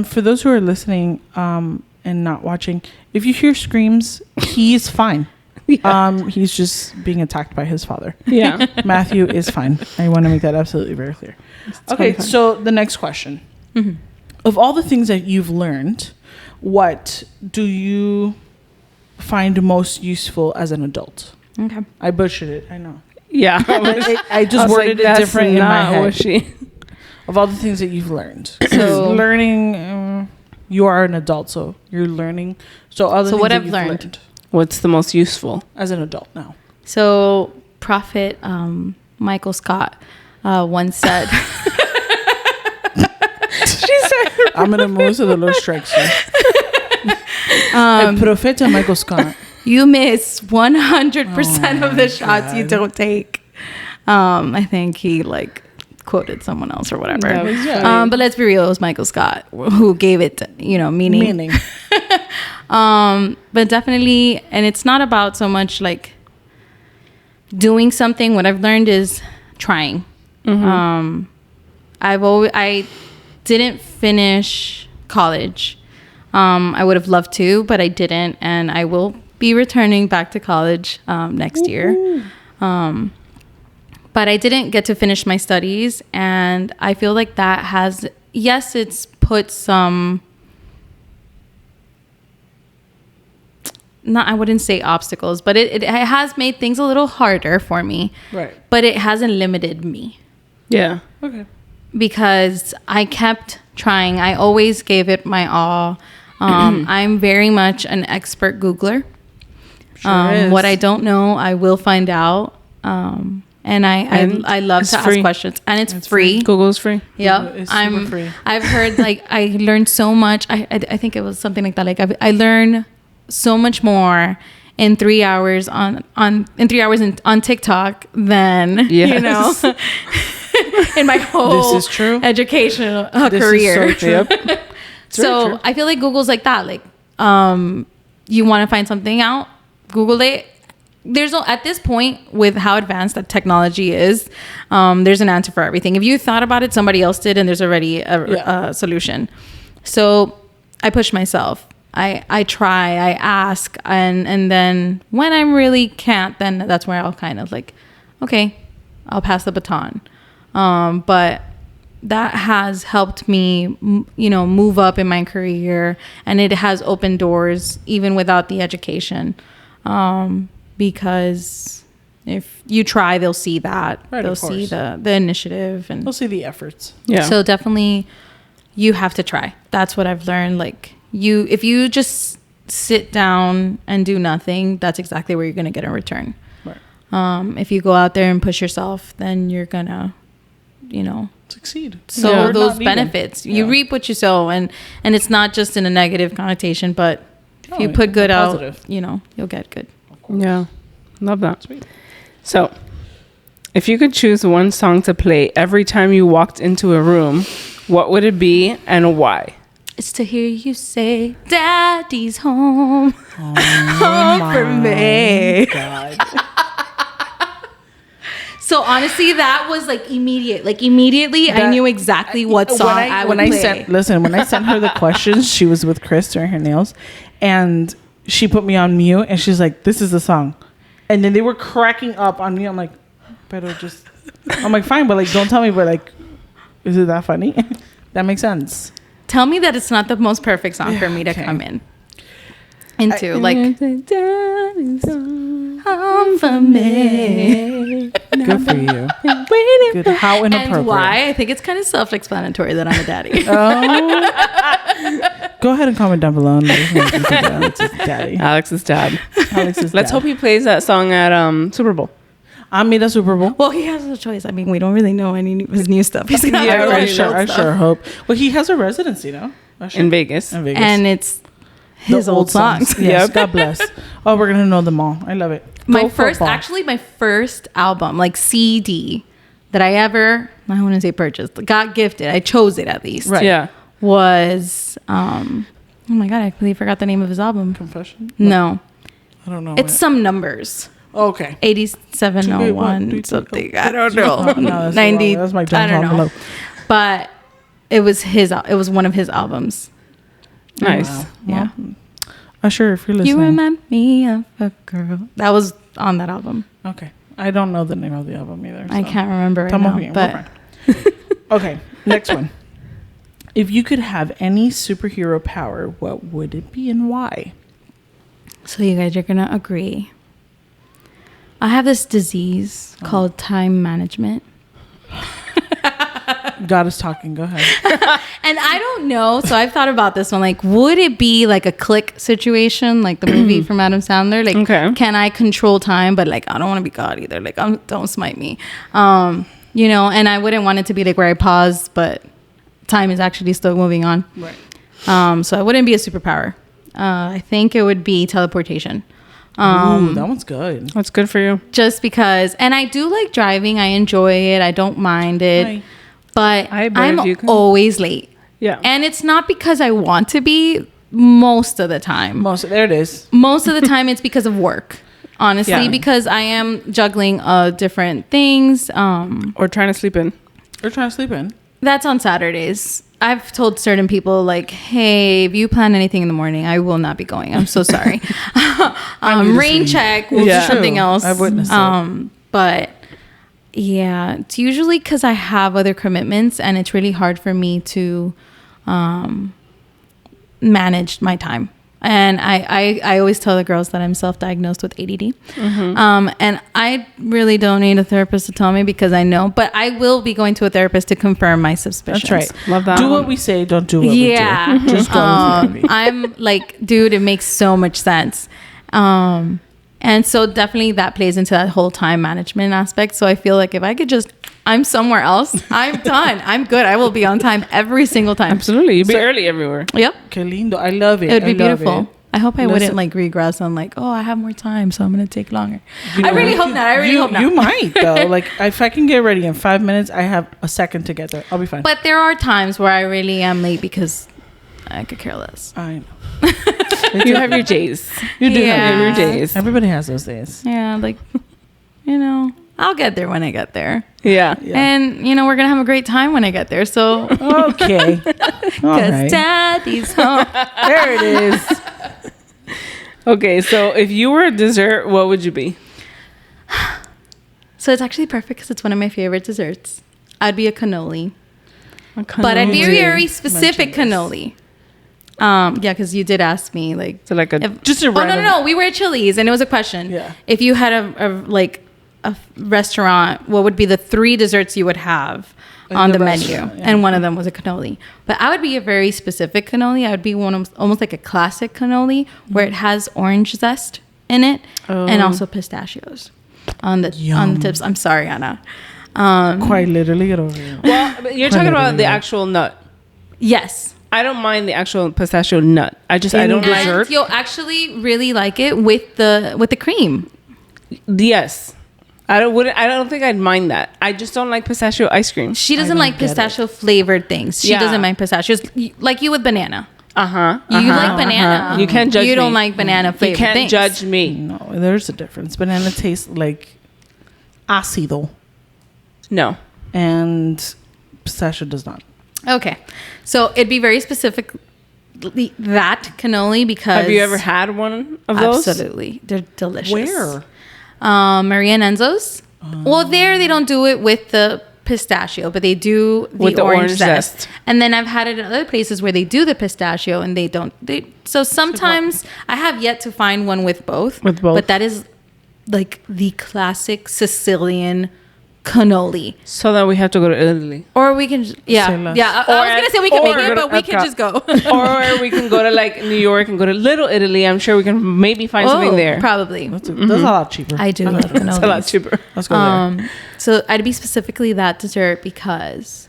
For those who are listening and not watching, if you hear screams, he's fine. He's just being attacked by his father. Yeah. Matthew is fine. I want to make that absolutely very clear. Okay, so the next question. Mm-hmm. Of all the things that you've learned, what do you find most useful as an adult? Okay. I butchered it. I know. Yeah. I just worded it different in my head. She... Of all the things that you've learned. So learning, you are an adult, so you're learning. So what I've learned. What's the most useful? As an adult now. So Prophet Michael Scott once said. She said, I'm gonna move to the low strikes. El Profeta Michael Scott. You miss 100% of the shots you don't take. I think he like quoted someone else or whatever. But let's be real, it was Michael Scott who gave it, meaning. But definitely, and it's not about so much like doing something. What I've learned is trying. I didn't finish college. I would have loved to, but I didn't, and I will be returning back to college next year. But I didn't get to finish my studies, and I feel like that has, yes, it's put some, I wouldn't say obstacles, but it has made things a little harder for me. Right. But it hasn't limited me. yeah. Okay. Because I kept trying. I always gave it my all. I'm very much an expert Googler. What I don't know, I will find out. And I love to ask questions, and it's free. Google's free. Yep. It's super free. I've heard like I learned so much. I think it was something like that. Like I learned so much more in 3 hours on TikTok than in my whole This is true. educational This career. is so true. So I feel like Google's like that. Like, you want to find something out, Google it. There's at this point with how advanced that technology is, there's an answer for everything. If you thought about it, somebody else did, and there's already a solution. So I push myself. I try, I ask, and then when I really can't, then that's where I'll kind of like, okay, I'll pass the baton. But that has helped me, move up in my career, and it has opened doors even without the education. Because if you try, they'll see that. Right, they'll see the initiative, and We'll see the efforts. Yeah. so definitely you have to try. That's what I've learned. Like if you just sit down and do nothing, that's exactly where you're going to get a return. Right. If you go out there and push yourself, then you're going to, Succeed. sow Or those not even. benefits. You reap what you sow, and it's not just in a negative connotation, but if you No, put good out, positive. you'll get good. Yeah. Love that. Sweet. So, if you could choose one song to play every time you walked into a room, what would it be and why? It's to hear you say, "Daddy's home, Oh home for me." God. So honestly, that was like immediate. Like immediately, I knew exactly what song I would play. When I sent her the questions, she was with Chris doing her nails, and she put me on mute, and she's like, "This is the song," and then they were cracking up on me. I'm like, "Better just," I'm like, "Fine, but like, don't tell me." But like, is it that funny? That makes sense. Tell me that it's not the most perfect song for me to come into. Home for me. Good for you. Good. How inappropriate. And why? I think it's kind of self-explanatory that I'm a daddy. Go ahead and comment down below. And let us know what you think of Alex's daddy. Alex's dad. Alex's Let's dad. hope he plays that song at Super Bowl. I made a Super Bowl. Well, he has no choice. I mean, we don't really know any of his new stuff. He's gonna have to I do his old sure stuff. hope. Well, he has a residency, no? In Vegas. In Vegas. And it's his The old songs. Yes, Yep. God bless. Oh, we're gonna know them all. I love it. My Go first album, like CD, that I ever, I wouldn't say purchased, got gifted. I chose it at least. Right. Yeah. Was oh my god, I completely forgot the name of his album. Confession. No, I don't know. it's some numbers. Okay. 8701 something. I don't know. No, that's 90. That's my I John don't know. envelope. But it was one of his albums. Nice. Wow. Yeah. Well, Usher, if you're listening. You remind me of a girl. That was on that album. Okay. I don't know the name of the album either. I so. can't remember right Tell now. me, But we're fine. Okay. Next one. If you could have any superhero power, what would it be and why? so you guys are gonna agree. I have this disease called time management. God is talking. Go ahead. And I don't know. So I've thought about this one. Like, would it be like a click situation, like the movie from Adam Sandler? Like, Okay. can I control time? But like, I don't want to be God either. Like, don't smite me. you know, and I wouldn't want it to be like where I pause, but time is actually still moving on. Right. So it wouldn't be a superpower. I think it would be teleportation. Ooh, that one's good. That's good for you. Just because, and I do like driving. I enjoy it. I don't mind it. Right. But I bet I'm if you can- always late. Yeah. And it's not because I want to be most of the time. There it is. Most of the time it's because of work. Honestly, Yeah. because I am juggling different things. Or trying to sleep in. Or trying to sleep in. That's on Saturdays. I've told certain people like, hey, if you plan anything in the morning, I will not be going. I'm so sorry. Rain check, which Yeah. is something True. else. I've witnessed it. But yeah, it's usually because I have other commitments and it's really hard for me to manage my time. And I always tell the girls that I'm self-diagnosed with ADD. And I really don't need a therapist to tell me because I know. But I will be going to a therapist to confirm my suspicions. That's right. Love that. Do what we say, don't do what Yeah. we do. Just go to therapy. I'm like, dude, it makes so much sense. And so definitely that plays into that whole time management aspect. So I feel like if I could just, I'm somewhere else, I'm done. I'm good. I will be on time every single time. Absolutely. You'd be early everywhere. Yep. Que lindo. I love it. It would be I love beautiful. it. I hope I Listen. wouldn't like regress on like, oh, I have more time, so I'm going to take longer. You I know really what? hope not. I really hope not. You might, though. Like, if I can get ready in 5 minutes, I have a second to get there. I'll be fine. But there are times where I really am late because I could care less. I know. You have your days. You do Yeah. have Your days. Everybody has those days. Yeah, like, you know, I'll get there when I get there. Yeah. Yeah. And, you know, we're going to have a great time when I get there. So, Okay. All because right. daddy's home. There it is. Okay, so if you were a dessert, what would you be? So it's actually perfect because it's one of my favorite desserts. I'd be a cannoli. But I'd be a cannoli. very specific cannoli. Yeah, because you did ask me, like... So like a Just a Oh, no, random- no. We were at Chili's, and it was a question. Yeah. If you had a restaurant, what would be the 3 desserts you would have In on the the menu? restaurant, yeah. And one of them was a cannoli. But I would be a very specific cannoli. I would be almost like a classic cannoli where it has orange zest in it and also pistachios on the Yum. tips. I'm sorry, Anna. Quite literally, get over here. Well, but you're talking about the actual nut. Yes. I don't mind the actual pistachio nut. I don't And like. you'll actually really like it with the cream. Yes, I don't think I'd mind that. I just don't like pistachio ice cream. She doesn't don't like get it. pistachio flavored things. She Yeah. doesn't like pistachios. Like you with banana. You You like banana. You can't judge me. You don't like banana flavored You can't things. judge me. No, there's a difference. Banana tastes like ácido, No. and pistachio does not. Okay. So it'd be very specific that cannoli because Have you ever had one of those? Absolutely. They're delicious. Where? Maria and Enzo's. Well, there they don't do it with the pistachio, but they do With the orange orange zest. zest. And then I've had it at other places where they do the pistachio and they don't. So sometimes I have yet to find one with both. With both. But that is like the classic Sicilian cannoli. So then we have to go to Italy, Or we can, yeah. Say Yeah. less. I was going to say we can make or it, but we can Epcot. just go. or we can go to like New York and go to Little Italy. I'm sure we can maybe find something there. Probably. That's a lot cheaper. I do love cannolis. It's a lot cheaper. Let's go there. So I'd be specifically that dessert because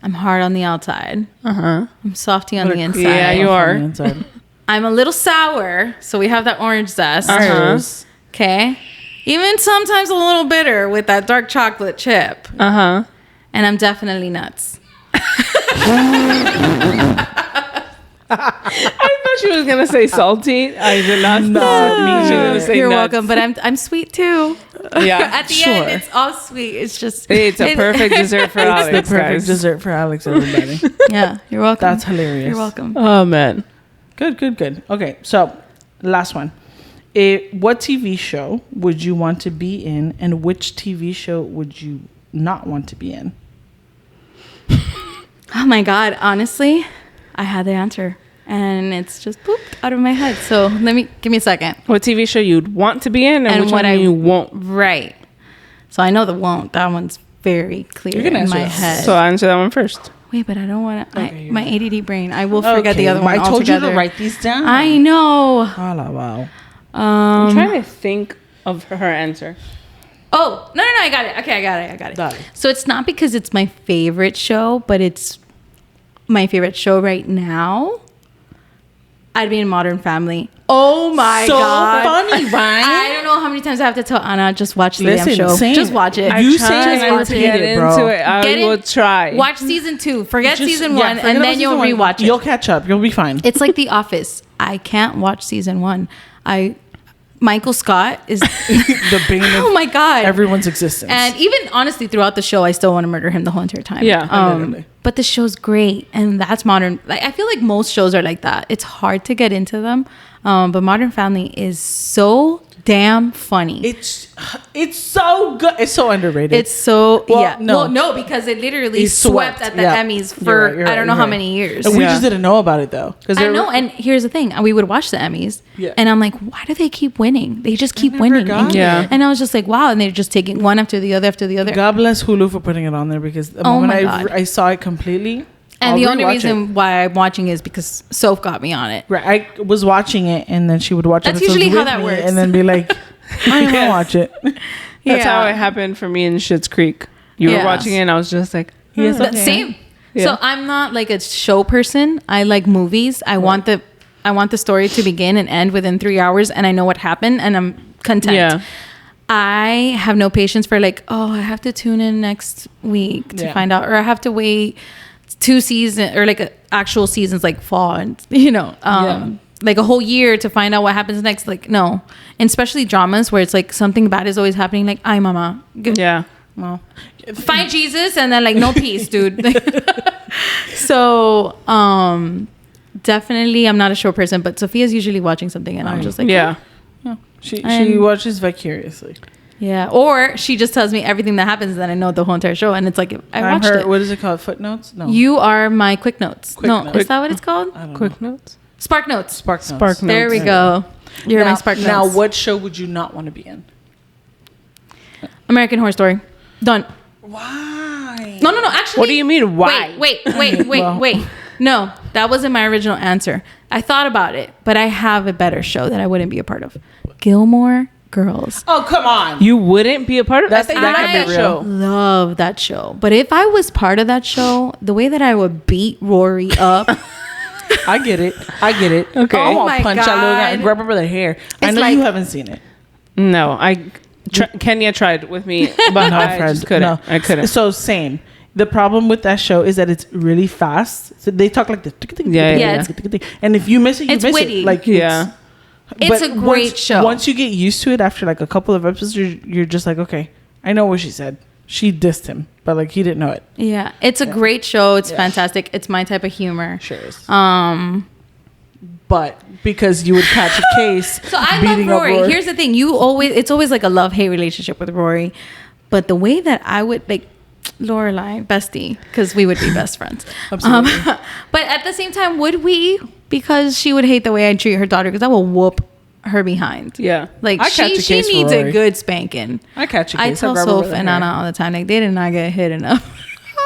I'm hard on the outside. I'm softy on the inside. Yeah, you are. Inside. I'm a little sour, so we have that orange zest. Okay. Even sometimes a little bitter with that dark chocolate chip. And I'm definitely nuts. I thought she was gonna say salty. I did not. She was gonna say You're nuts. welcome, but I'm sweet too. Yeah, At the Sure. end, it's all sweet. It's just it's a perfect dessert for Alex. It's the perfect guys. dessert for Alex, everybody. Yeah, you're welcome. That's hilarious. You're welcome. Oh man. Good. Okay, so last one. What TV show would you want to be in, and which TV show would you not want to be in? Oh my God. Honestly, I had the answer and it's just pooped out of my head. So give me a second. What TV show you'd want to be in, and which what one you won't? Right. So I know the won't. That one's very clear You can in answer my that. head. So answer that one first. Wait, but I don't want to. Okay, My ADD brain. I will forget the other one I told altogether. you to write these down. I know. Wow. I'm trying to think of her answer. Oh, no, I got it. Okay, I got it. Dale. So it's not because it's my favorite show, but it's my favorite show right now. I'd be in Modern Family. Oh my God. So funny, right? I don't know how many times I have to tell Anna, just watch the Listen, damn show. same. Just watch it. I You try say and I I repeat get it, bro. into it. I Get will in- try. Watch season 2. Forget Just- season yeah, 1, forget and about then you'll season one. rewatch it. You'll catch up. You'll be fine. It's like The Office. I can't watch season 1. Michael Scott is The bane of oh my God. everyone's existence. And even honestly, throughout the show, I still want to murder him the whole entire time. Yeah. Literally. But the show's great, and that's modern. Like, I feel like most shows are like that. It's hard to get into them, but Modern Family is so damn funny. It's so good. It's so underrated. It's so Well, no. no, because it literally It's swept swept. at the Yeah. Emmys You're for right, you're I right, don't know you're how right. many years. And we Yeah. just didn't know about it though. I know, and here's the thing: we would watch the Emmys, Yeah. and I'm like, why do they keep winning? They just keep never winning, got and, it. Yeah. and I was just like, wow, and they're just taking one after the other after the other. God bless Hulu for putting it on there because the Oh moment my God. I saw it completely. And I'll the only rewatch reason why I'm watching is because Soph got me on it. Right, I was watching it, and then she would watch That's episodes usually how with that me, works. and then be like, "I don't Yes. watch it." That's how Yeah. it happened for me in Schitt's Creek. You Yeah. were watching it and I was just like, Yes, But okay. Same. Yeah. So I'm not like a show person. I like movies. I want the story to begin and end within 3 hours, and I know what happened, and I'm content. Yeah. I have no patience for like, oh, I have to tune in next week to Yeah. find out, or I have to wait 2 seasons or like actual seasons like fall and like a whole year to find out what happens next. Like, no. And especially dramas where it's like something bad is always happening. Like, ay, mama. yeah. Well, Find Jesus and then like no peace, dude. So definitely I'm not a show person, but Sophia's usually watching something and I'm just like, Yeah. she I'm- watches vicariously. yeah. Or she just tells me everything that happens and then I know the whole entire show, and it's like I I'm watched her, it. what is it called? Footnotes? No. You are my quick notes. Quick no, notes. is that what it's called? I don't know. Quick notes. Spark notes. Spark notes. Spark There notes. we go. You're my spark notes. Now, what show would you not want to be in? American Horror Story. Done. Why? No. Actually, What do you mean, why? Wait. Well. No, that wasn't my original answer. I thought about it, but I have a better show that I wouldn't be a part of. Gilmore Girls. Oh, come on. You wouldn't be a part of That's that? that I could be real. love that show. But if I was part of that show, the way that I would beat Rory up, I get it. Okay. I Oh want my to punch that little guy and God. grab her by the hair. I It's know like- you haven't seen it. No, Kenya tried with me, but I just couldn't. No. I couldn't. So same. The problem with that show is that it's really fast. So they talk like the Yeah. and if you miss it, you It's miss witty. it. Like Yeah. It's a great show. Once you get used to it, after like a couple of episodes, you're just like, okay, I know what she said. She dissed him, but like he didn't know it. yeah, it's a great show. It's Yeah. fantastic. It's my type of humor. Sure is. But because you would catch a case. so I love beating up Rory. Here's the thing: it's always like a love-hate relationship with Rory. But the way that I would like Lorelai, bestie, because we would be best friends. Absolutely. But at the same time, would we? Because she would hate the way I treat her daughter. Because I will whoop her behind. Yeah. Like I catch she a case for needs a Rory. good spanking. I catch a case. I tell grab her by Soph the and hair. Anna all the time, like they did not get hit enough.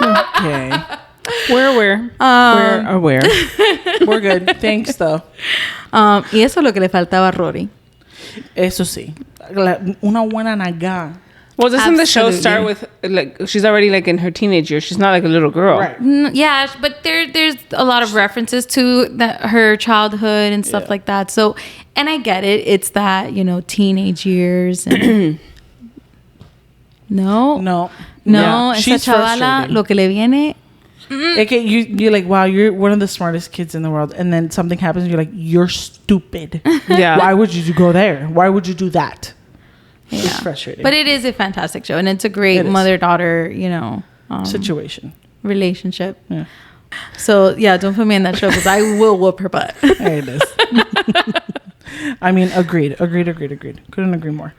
Okay. Where? We're good. Thanks, though. Y eso es lo que le faltaba a Rory. Eso sí. Una buena nalgada. Well, doesn't the show Absolutely. start with like she's already like in her teenage years? She's not like a little girl. Right. Yeah, but there's a lot of references to her childhood and stuff Yeah. like that. So, and I get it. It's that, teenage years. And no, Yeah. esa She's chavala, frustrated. lo que le viene. Okay, you're like, wow, you're one of the smartest kids in the world, and then something happens, and you're like, you're stupid. Yeah. Why would you go there? Why would you do that? It's Yeah. frustrating. But it is a fantastic show, and it's a great It is. mother-daughter, Situation. relationship. Yeah. So yeah, don't put me in that show because I will whoop her butt. There it is. I mean, agreed. Couldn't agree more.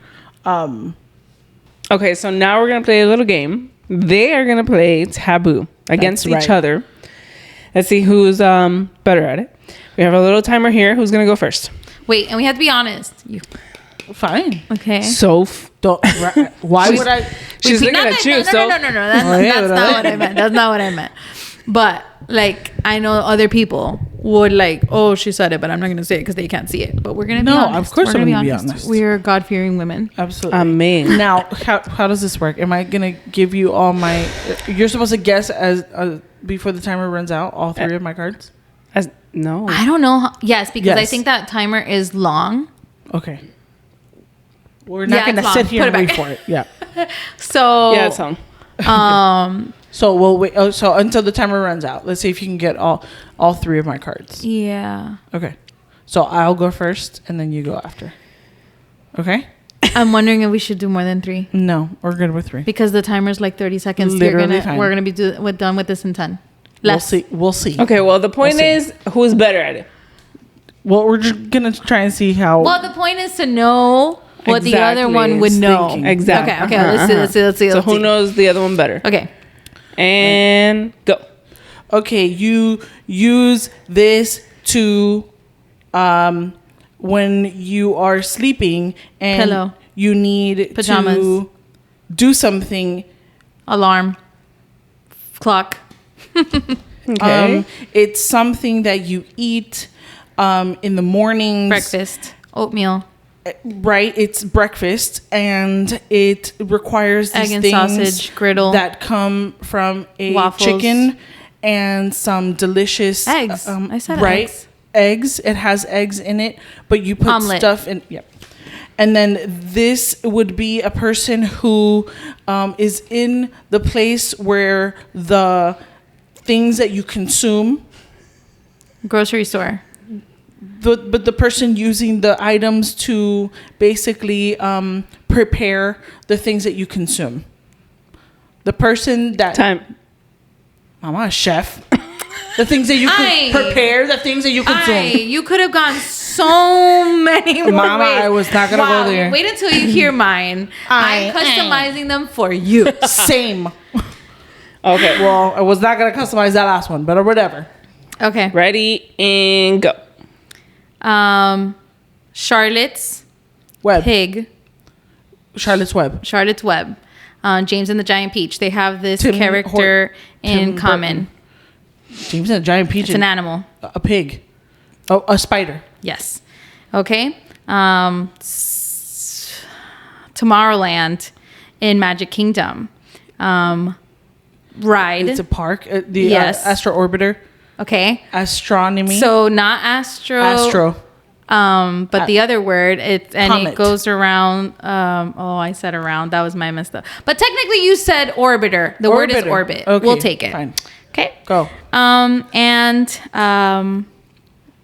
Okay, so now we're gonna play a little game. They are gonna play Taboo against That's each right. other. Let's see who's better at it. We have a little timer here. Who's gonna go first? Wait, and we have to be honest. You Fine. okay? Soph. Why would I? She's looking at you. No. So That's Oh, yeah, not what I meant. That's not what I meant. But like, I know other people would like, oh, she said it, but I'm not going to say it because they can't see it. But we're going to be honest. Of course we're I'm going to be honest. We're God-fearing women. Absolutely. Amen. Now, how does this work? Am I going to give you all my... You're supposed to guess as before the timer runs out, all 3 of my cards? No. I don't know. Yes, because I think that timer is long. Okay. We're not going to sit here and wait for it. Yeah. So... Yeah, it's long. So we'll wait. Oh, so until the timer runs out. Let's see if you can get all 3 of my cards. Yeah. Okay. So I'll go first, and then you go after. Okay. I'm wondering if we should do more than 3 No, we're good with 3. because the timer's like 30 seconds. Literally fine. We're gonna be done with this in 10. We'll Less. see. We'll see. Okay, well, the point is, who's better at it? Well, we're just gonna try and see how. Well, the point is to know what the other Exactly. one would know. Thinking. Exactly. Okay. Let's see. So who knows the other one better? Okay. And go. Okay, you use this to, when you are sleeping and Pillow. you need Pajamas. to do something. Alarm. Clock. Okay. It's something that you eat in the mornings. Breakfast. Oatmeal. Right, it's breakfast, and it requires these Egg and things sausage, griddle. that come from a Waffles. chicken and some delicious Eggs. I said right eggs. eggs. It has eggs in it, but you put Omelet. stuff in. Yep. And then this would be a person who is in the place where the things that you consume. Grocery store. But the person using the items to basically prepare the things that you consume. The person that... Time. Mama, chef. The things that you prepare, the things that you consume. You could have gone so many more Mama, ways. I was not going to go there. Wait until you hear mine. I'm customizing them for you. Same. Okay. Well, I was not going to customize that last one, but whatever. Okay. Ready and go. Charlotte's Web. Pig. Charlotte's Web. Charlotte's Web. James and the Giant Peach. They have this Tim character in Tim common. James and a Giant Peach. It's an animal. A pig. Oh, a spider. Yes. Okay. Tomorrowland in Magic Kingdom. Ride. It's a park. The Yes. Astro Orbiter. Okay. Astronomy. So not Astro. But the other word, it Comet. goes around. I said around. That was my messed up. But technically, you said orbiter. The word is Orbiter. orbit. Okay, We'll take it. fine. Okay. Go.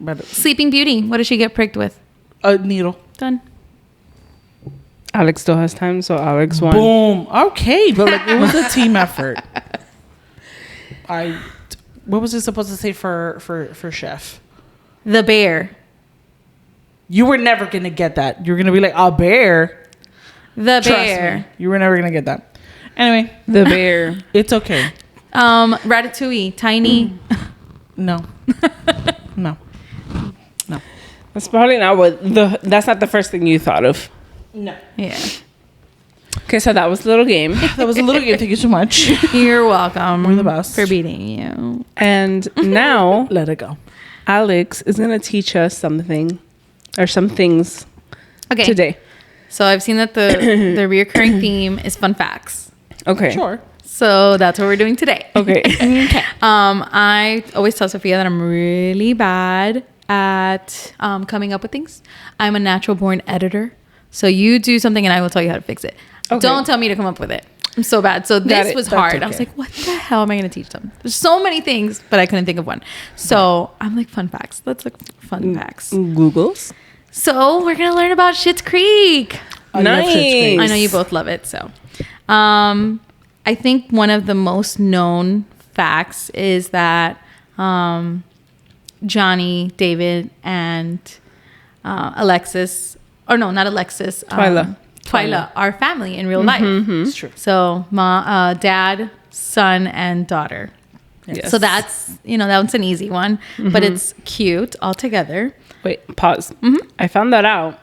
But Sleeping Beauty. What does she get pricked with? a needle. Done. Alex still has time, so Alex won. Boom. Okay, but like it was a team effort. What was it supposed to say for chef? The bear. You were never gonna get that. You were gonna be like a bear. The Trust bear. me, you were never gonna get that. Anyway, The bear. it's okay. Ratatouille. Tiny. No, no. That's probably not that's not the first thing you thought of. No. Yeah. Okay, so that was a little game. That was a little game. Thank you so much. You're welcome. We're the best. For beating you. And now Let it go. Alex is going to teach us something or some things Okay. today. So I've seen that the reoccurring theme is fun facts. Okay. Sure. So that's what we're doing today. Okay. Okay. I always tell Sophia that I'm really bad at coming up with things. I'm a natural born editor. So you do something and I will tell you how to fix it. Okay. Don't tell me to come up with it. I'm so bad. So this was That's hard. okay. I was like, what the hell am I going to teach them? There's so many things, but I couldn't think of one. So I'm like, fun facts. Let's look fun facts. Googles. So we're going to learn about Schitt's Creek. I love Schitt's Creek. I know you both love it. So I think one of the most known facts is that Johnny, David, and Alexis, or no, not Alexis. Twyla are family in real life. It's true. So dad, son, and daughter. Yes. So that's, that one's an easy one, but it's cute all together. Wait, pause. I found that out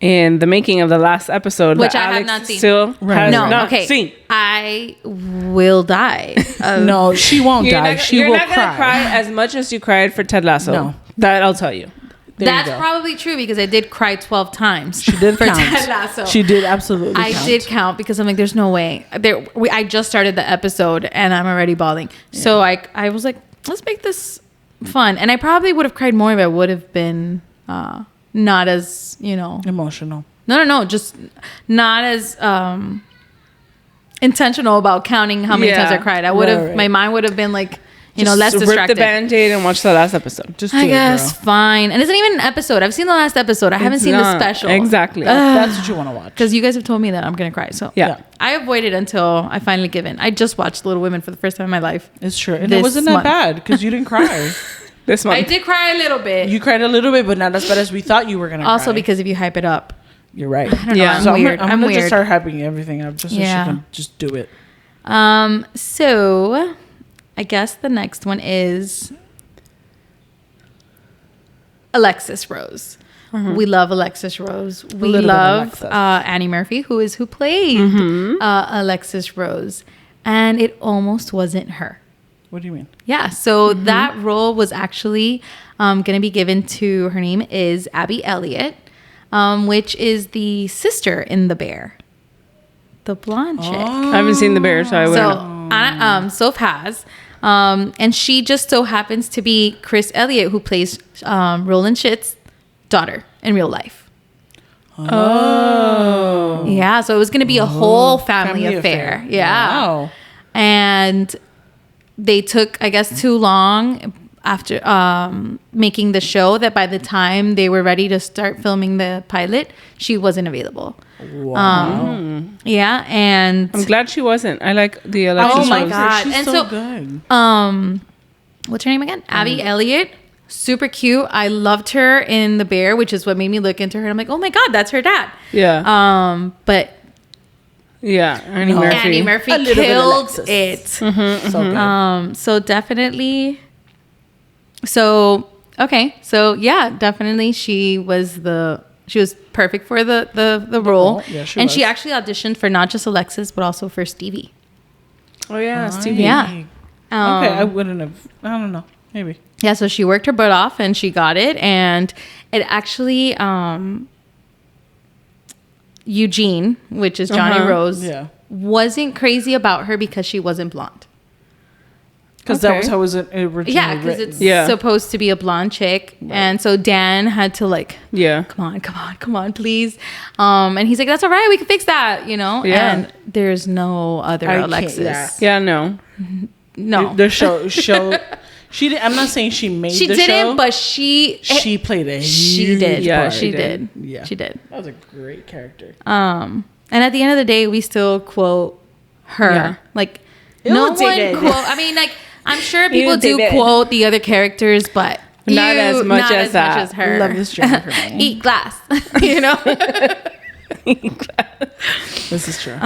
in the making of the last episode, Which that I have Alex not seen. still has No, not okay. seen. I will die. No, she won't die. She You're will not gonna cry as much as you cried for Ted Lasso. No. That I'll tell you. There you That's go. probably true because I did cry 12 times. She did for count. Ted Lasso. She did absolutely I count. did count because I'm like, there's no way. I just started the episode and I'm already bawling. Yeah. So I was like, let's make this fun. And I probably would have cried more if I would have been not as, emotional. No, just not as intentional about counting how many times I cried. I would have, right. my mind would have been like, Just less distracted. Rip the Band-Aid and watch the last episode. Just do I it, guess girl. fine. And it's not even an episode. I've seen the last episode. I haven't seen the special. Exactly. That's what you want to watch. Because you guys have told me that I'm gonna cry. So Yeah. I avoided until I finally give in. I just watched Little Women for the first time in my life. It's true. And This it wasn't that month. bad because you didn't cry. This month. I did cry a little bit. You cried a little bit, but not as bad as we thought you were going to Also cry. because if you hype it up. You're right. I don't know. Yeah. I'm So weird. I'm I'm gonna just weird. start hyping everything up just so Yeah. she can just do it. So I guess the next one is Alexis Rose. We love Alexis Rose. We little bit love Alexis. Annie Murphy, who played Alexis Rose. And it almost wasn't her. What do you mean? Yeah. So that role was actually going to be given to, her name is Abby Elliott, which is the sister in The Bear. The blonde chick. I haven't seen The Bear, so I So, wouldn't. Soph has. And she just so happens to be Chris Elliott, who plays Roland Schitt's daughter in real life. Oh. Yeah, so it was going to be a whole family affair. Yeah. Wow. And they took, I guess, too long after making the show that by the time they were ready to start filming the pilot, she wasn't available. Wow. Yeah, and I'm glad she wasn't. I like the Alexis Oh my Rose. God. She's And so, so- good. what's her name again? Abby Elliott. Super cute. I loved her in The Bear, which is what made me look into her. I'm like, oh my God, that's her dad. Yeah. But Yeah. Annie No. Murphy. Annie Murphy A little bit killed Alexis. it. So good. So definitely. So okay. So yeah, definitely she was perfect for the role. Yeah, she and was. she actually auditioned for not just Alexis but also for Stevie. Oh yeah, Stevie. Yeah. Okay, Um, I wouldn't have. I don't know. Maybe. Yeah, so she worked her butt off and she got it. And it actually, Eugene, which is Johnny Rose, Yeah. wasn't crazy about her because she wasn't blonde. Because that Okay. was how it was originally Yeah, because written. it's Yeah. supposed to be a blonde chick. And so Dan had to Yeah. come on, please. And he's like, that's all right. We can fix that, Yeah. And there's no other I can't- Alexis. yeah. Yeah. No. No. The show. She did. I'm not saying she made She the didn't, show. but she played a she huge did. Yeah, part. she she did. did. Yeah. She did. That was a great character. And at the end of the day, we still quote her. Yeah. Like, You no one did it. quote. I mean, like, I'm sure people You do did it. quote the other characters, but Not as much as that. as her. Love this journey for me. Eat glass, you know. This is true.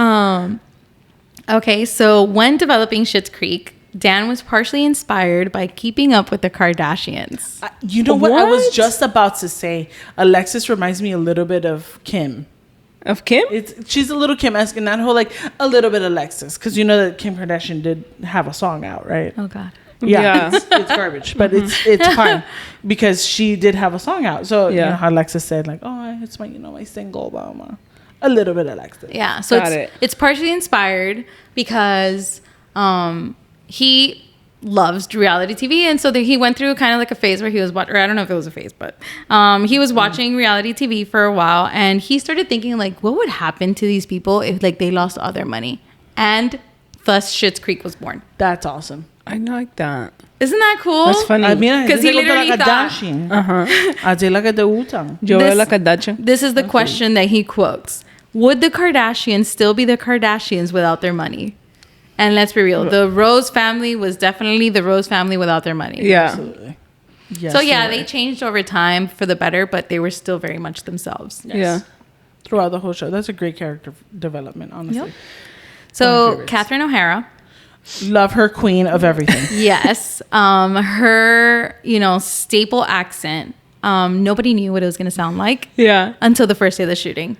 Okay, so when developing Schitt's Creek, Dan was partially inspired by Keeping Up with the Kardashians. You know what? I was What? just about to say. Alexis reminds me a little bit of Kim. Of Kim? She's a little Kim-esque, and that whole a little bit Alexis, because you know that Kim Kardashian did have a song out, right? Oh God. Yeah. It's garbage, but it's fine because she did have a song out. So you Yeah. know how Alexis said it's my my single, blah, blah. A little bit Alexis. Yeah, so Got it. it's partially inspired because he loves reality TV, and so he went through kind of like a phase where he was watching, or I don't know if it was a phase, but he was watching reality TV for a while, and he started thinking what would happen to these people if they lost all their money, and thus Schitt's Creek was born. That's awesome. I like that. Isn't that cool? That's funny. I mean, 'Cause he literally thought- I did like a Wu-Tang. Yo This- veo la Kardashian. This is the question that he quotes. Would the Kardashians still be the Kardashians without their money? And let's be real, the Rose family was definitely the Rose family without their money. Yeah. Absolutely. Yes, So yeah, you're they right. changed over time for the better, but they were still very much themselves. Yes. Yeah. Throughout the whole show. That's a great character development, honestly. Yep. One of my So favorites. Catherine O'Hara, Love her, queen of everything. yes, her staple accent nobody knew what it was going to sound like Yeah. until the first day of the shooting,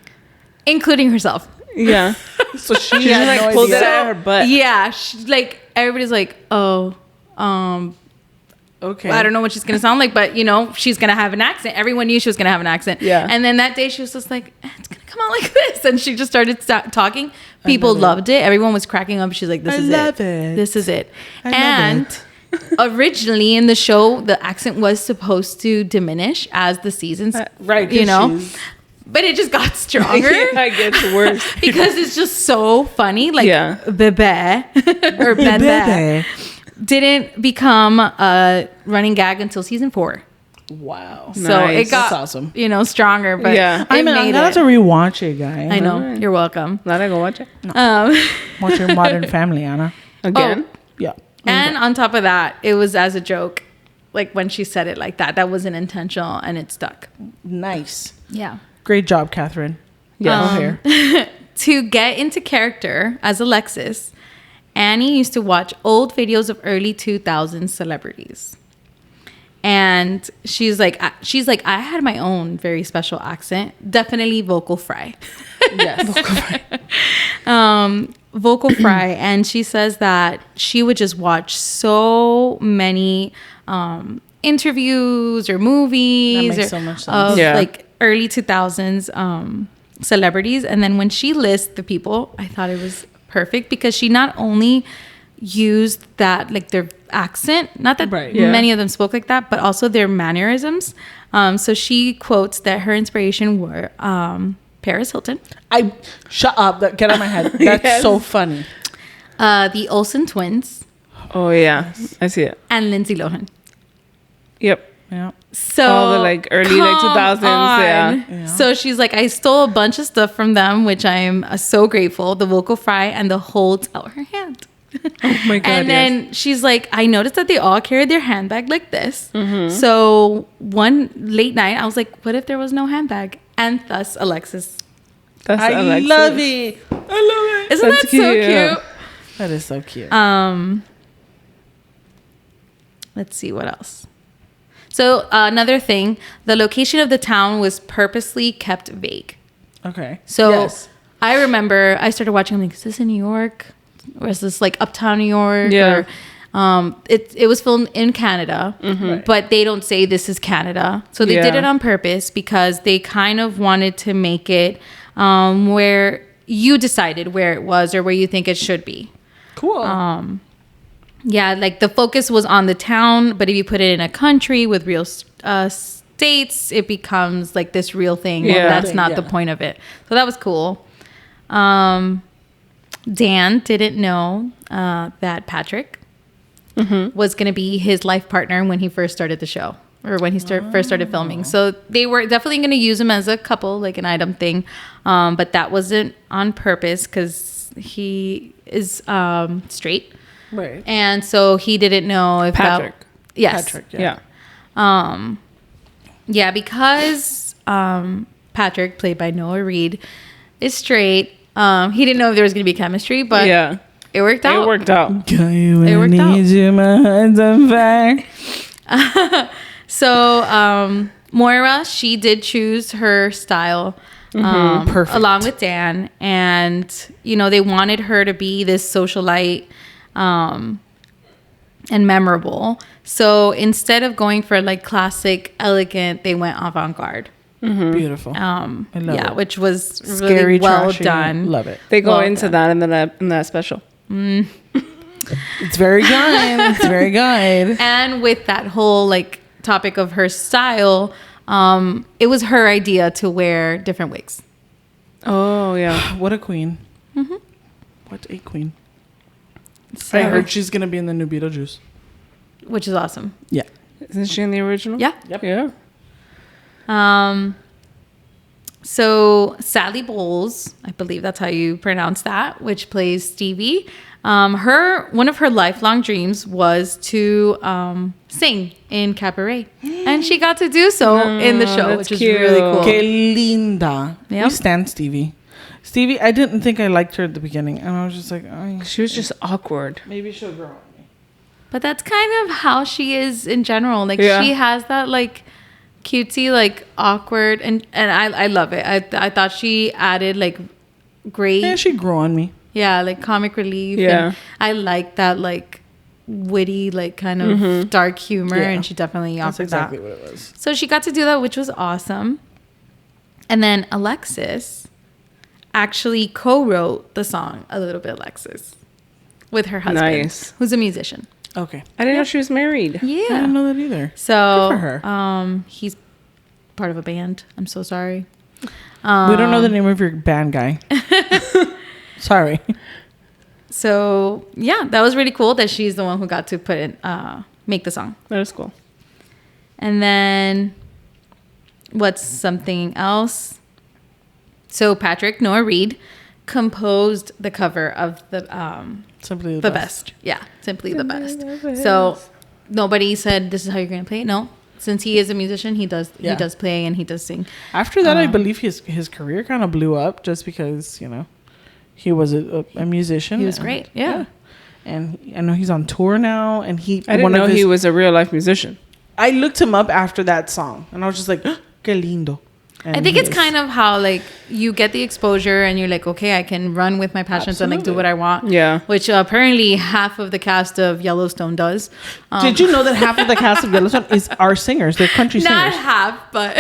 including herself. Yeah. So she She had like no pulled idea. it out of her butt. Yeah, like everybody's like, oh, Okay. I don't know what she's gonna sound like, but she's gonna have an accent. Everyone knew she was gonna have an accent. Yeah. And then that day she was just like, it's gonna come out like this, and she just started talking. People love it. loved it. Everyone was cracking up. She's like, this is love it. This is it. I And love originally in the show, the accent was supposed to diminish as the seasons, Right. 'cause she's- but it just got stronger. It gets worse. Because it's just so funny, like Yeah. bebe or bebe didn't become a running gag until season 4. Wow. So Nice. it got That's awesome. stronger. But Yeah. I'm it made gonna have to it. rewatch it, guys. I know. You're welcome. Let her go watch it Watch your Modern Family, Anna. again. Yeah. And on top of that, it was as a joke. Like when she said it like that, that wasn't intentional and it stuck. Nice. Yeah. Great job, Catherine. Yeah. Here. To get into character as Alexis, Annie used to watch old videos of early 2000s celebrities. And she's like, I had my own very special accent. Definitely vocal fry. Yes. Vocal fry. And she says that she would just watch so many interviews or movies That makes or so much sense. of Yeah. like early 2000s celebrities. And then when she lists the people, I thought it was perfect because she not only used that, like their accent, not that Right. Yeah. many of them spoke like that, but also their mannerisms. So she quotes that her inspiration were Paris Hilton, Shut up. Get out of my head. That's Yes. so funny. the Olsen twins, Oh yeah, I see it. and Lindsay Lohan. Yep. Yeah. So All the, like, early, like, 2000s, yeah. Yeah. So she's like, I stole a bunch of stuff from them, which I am so grateful. The vocal fry and the holds out her hand. Oh my god. And yes. then she's like, I noticed that they all carried their handbag like this. Mm-hmm. So one late night, I was like, what if there was no handbag? And thus Alexis. That's I Alexis. love it. I love it. Isn't That's that so cute. cute? That is so cute. Let's see what else. So another thing, the location of the town was purposely kept vague. Okay. So Yes. I remember I started watching, I'm like, is this in New York? Or is this like uptown New York? Yeah. Or, it was filmed in Canada, Right. but they don't say this is Canada. So they did Yeah. it on purpose because they kind of wanted to make it where you decided where it was or where you think it should be. Cool. Yeah, like the focus was on the town, but if you put it in a country with real states, it becomes like this real thing. Yeah. And that's not the Yeah. point of it. So that was cool. Dan didn't know that Patrick was going to be his life partner when he first started the show or when he first started filming. So they were definitely going to use him as a couple, like an item thing. But that wasn't on purpose because he is straight. right. And so he didn't know if Patrick. Yes. Patrick. Yeah. Yeah, because Patrick, played by Noah Reed, is straight. He didn't know if there was going to be chemistry, but Yeah. it worked out. It worked out. Got you It worked out. you, my heart's on fire. So Moira, she did choose her style. Perfect. Along with Dan, and they wanted her to be this socialite and memorable. So instead of going for like classic, elegant, they went avant-garde. Beautiful. I love Yeah, it. which was really Scary, well trashy. done. Love it. They go Well into done. that in that special. It's very good. It's very good. And with that whole like topic of her style, it was her idea to wear different wigs. Oh yeah. What a queen. What a queen. So, I heard she's going to be in the new Beetlejuice. which is awesome. Yeah. Isn't she in the original? Yeah. Yep. Yeah. So Sally Bowles, I believe that's how you pronounce that, which plays Stevie. One of her lifelong dreams was to sing in cabaret, and she got to do so in the show, that's which is cute. really cool. Que linda. Yep. We stand Stevie. Stevie, I didn't think I liked her at the beginning. And I was just like, oh, She was just awkward. maybe she'll grow on me. But that's kind of how she is in general. Like Yeah. she has that like cutesy, like awkward, and I love it. I thought she added like great, Yeah, she grew on me. like comic relief. Yeah. And I like that like witty, like kind of dark humor, Yeah. and she definitely That's offered exactly that. what it was. So she got to do that, which was awesome. And then Alexis actually co-wrote the song "A Little Bit Alexis" with her husband, Nice. who's a musician. Okay. I didn't know she was married. I Yeah. didn't know that either. So Good for her. he's part of a band. I'm so sorry. We don't know the name of your band guy. Sorry. So yeah, that was really cool that she's the one who got to put in, make the song. That was cool. And then what's something else? So Patrick Noah Reed composed the cover of the Simply the best. Yeah, simply the best. So nobody said this is how you're gonna play it. No, since he is a musician, he does play and he does sing. After that, I believe his career kind of blew up just because, he was a musician. He was great. Yeah. And I know he's on tour now. And I didn't know he was a real life musician. I looked him up after that song. And I was just like, "Ah, qué lindo." And I think it's kind of how like you get the exposure and you're like, okay, I can run with my passions and like do what I want. Yeah. Which apparently half of the cast of Yellowstone does. Did you know that half of the cast of Yellowstone are singers? They're country Not singers. half, but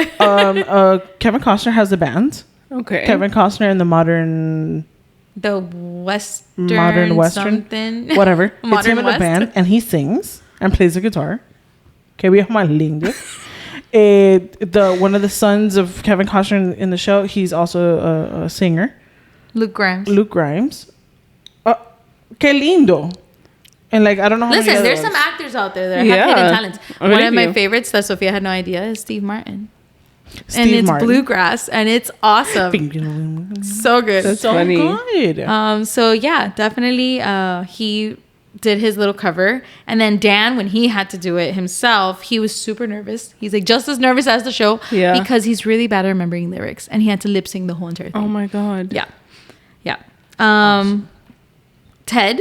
Kevin Costner has a band. Okay. Kevin Costner and the modern Western something. whatever. It's Modern him in a West. band, and he sings and plays the guitar. Que viejo más lindo. One of the sons of Kevin Costner in the show, he's also a singer. Luke Grimes. Luke Grimes. Que lindo. And like I don't know how Listen, many other there's ones. some actors out there that have Yeah. hidden talents. I One believe of my you. favorites that Sophia had no idea is Steve Martin. And Steve it's Martin. bluegrass and it's awesome. So good. That's So funny. good. So yeah, definitely he did his little cover. And then Dan, when he had to do it himself, he was super nervous. He's like just as nervous as the show. Yeah. Because he's really bad at remembering lyrics. And he had to lip sync the whole entire thing. Oh my God. Yeah. Yeah. Ted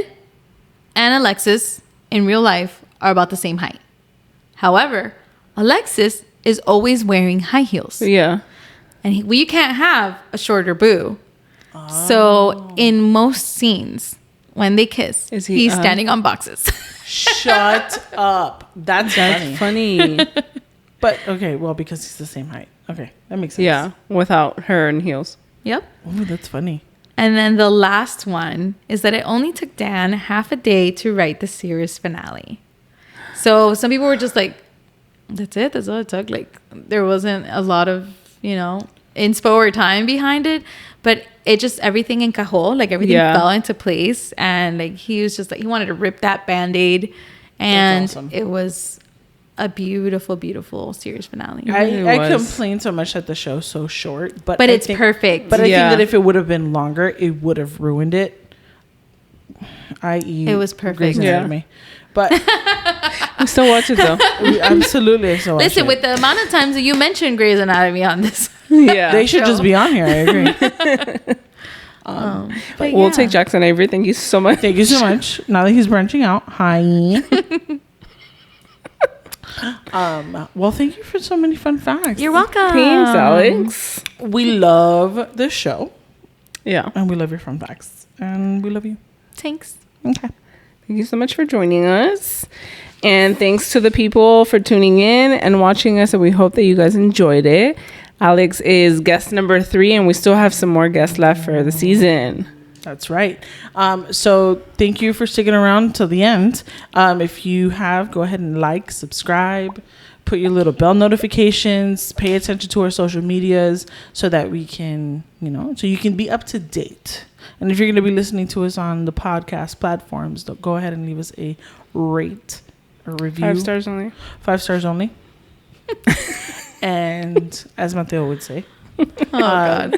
and Alexis in real life are about the same height. However, Alexis is always wearing high heels. Yeah. And you can't have a shorter boo. So in most scenes, when they kiss, he's standing on boxes. Shut up. That's funny. Funny. But okay, well, because he's the same height. Okay, that makes sense. Yeah. Without her in heels. Yep. Oh, that's funny. And then the last one is that it only took Dan half a day to write the series finale. So some people were just like, that's it. That's all it took. Like there wasn't a lot of, inspo or time behind it, but it just, everything encajó, like everything fell into place. And like, he was just like, he wanted to rip that Band-Aid, and That's awesome. it was a beautiful, beautiful series finale. I complain so much that the show's so short, but It's perfect. But I think that if it would have been longer, it would have ruined it. I.e., It was perfect. Grey's Yeah. Anatomy. But We still watch it though. absolutely, so Listen, with the amount of times that you mentioned Grey's Anatomy on this, Yeah. they should just be on here. I agree. but We'll yeah. take Jackson Avery. Thank you so much. Thank you so much. Now that he's branching out, hi. Well, thank you for so many fun facts. You're welcome. Thanks, Alex. We love this show, Yeah. and we love your fun facts, and we love you. Thanks. Okay. Thank you so much for joining us. And thanks to the people for tuning in and watching us. And we hope that you guys enjoyed it. Alex is guest number 3, and we still have some more guests left for the season. That's right. So thank you for sticking around till the end. If you have, go ahead and like, subscribe, put your little bell notifications, pay attention to our social medias so that we can, so you can be up to date. And if you're going to be listening to us on the podcast platforms, go ahead and leave us a rate, a review. 5 stars only. 5 stars only. And as Mateo would say, Oh God,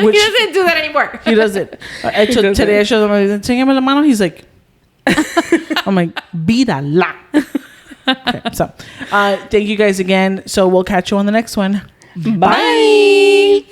which he doesn't do that anymore. he does it. Today I showed him, enséñame la mano. He's like, I'm like, vida la. Okay, so thank you guys again. So we'll catch you on the next one. Bye.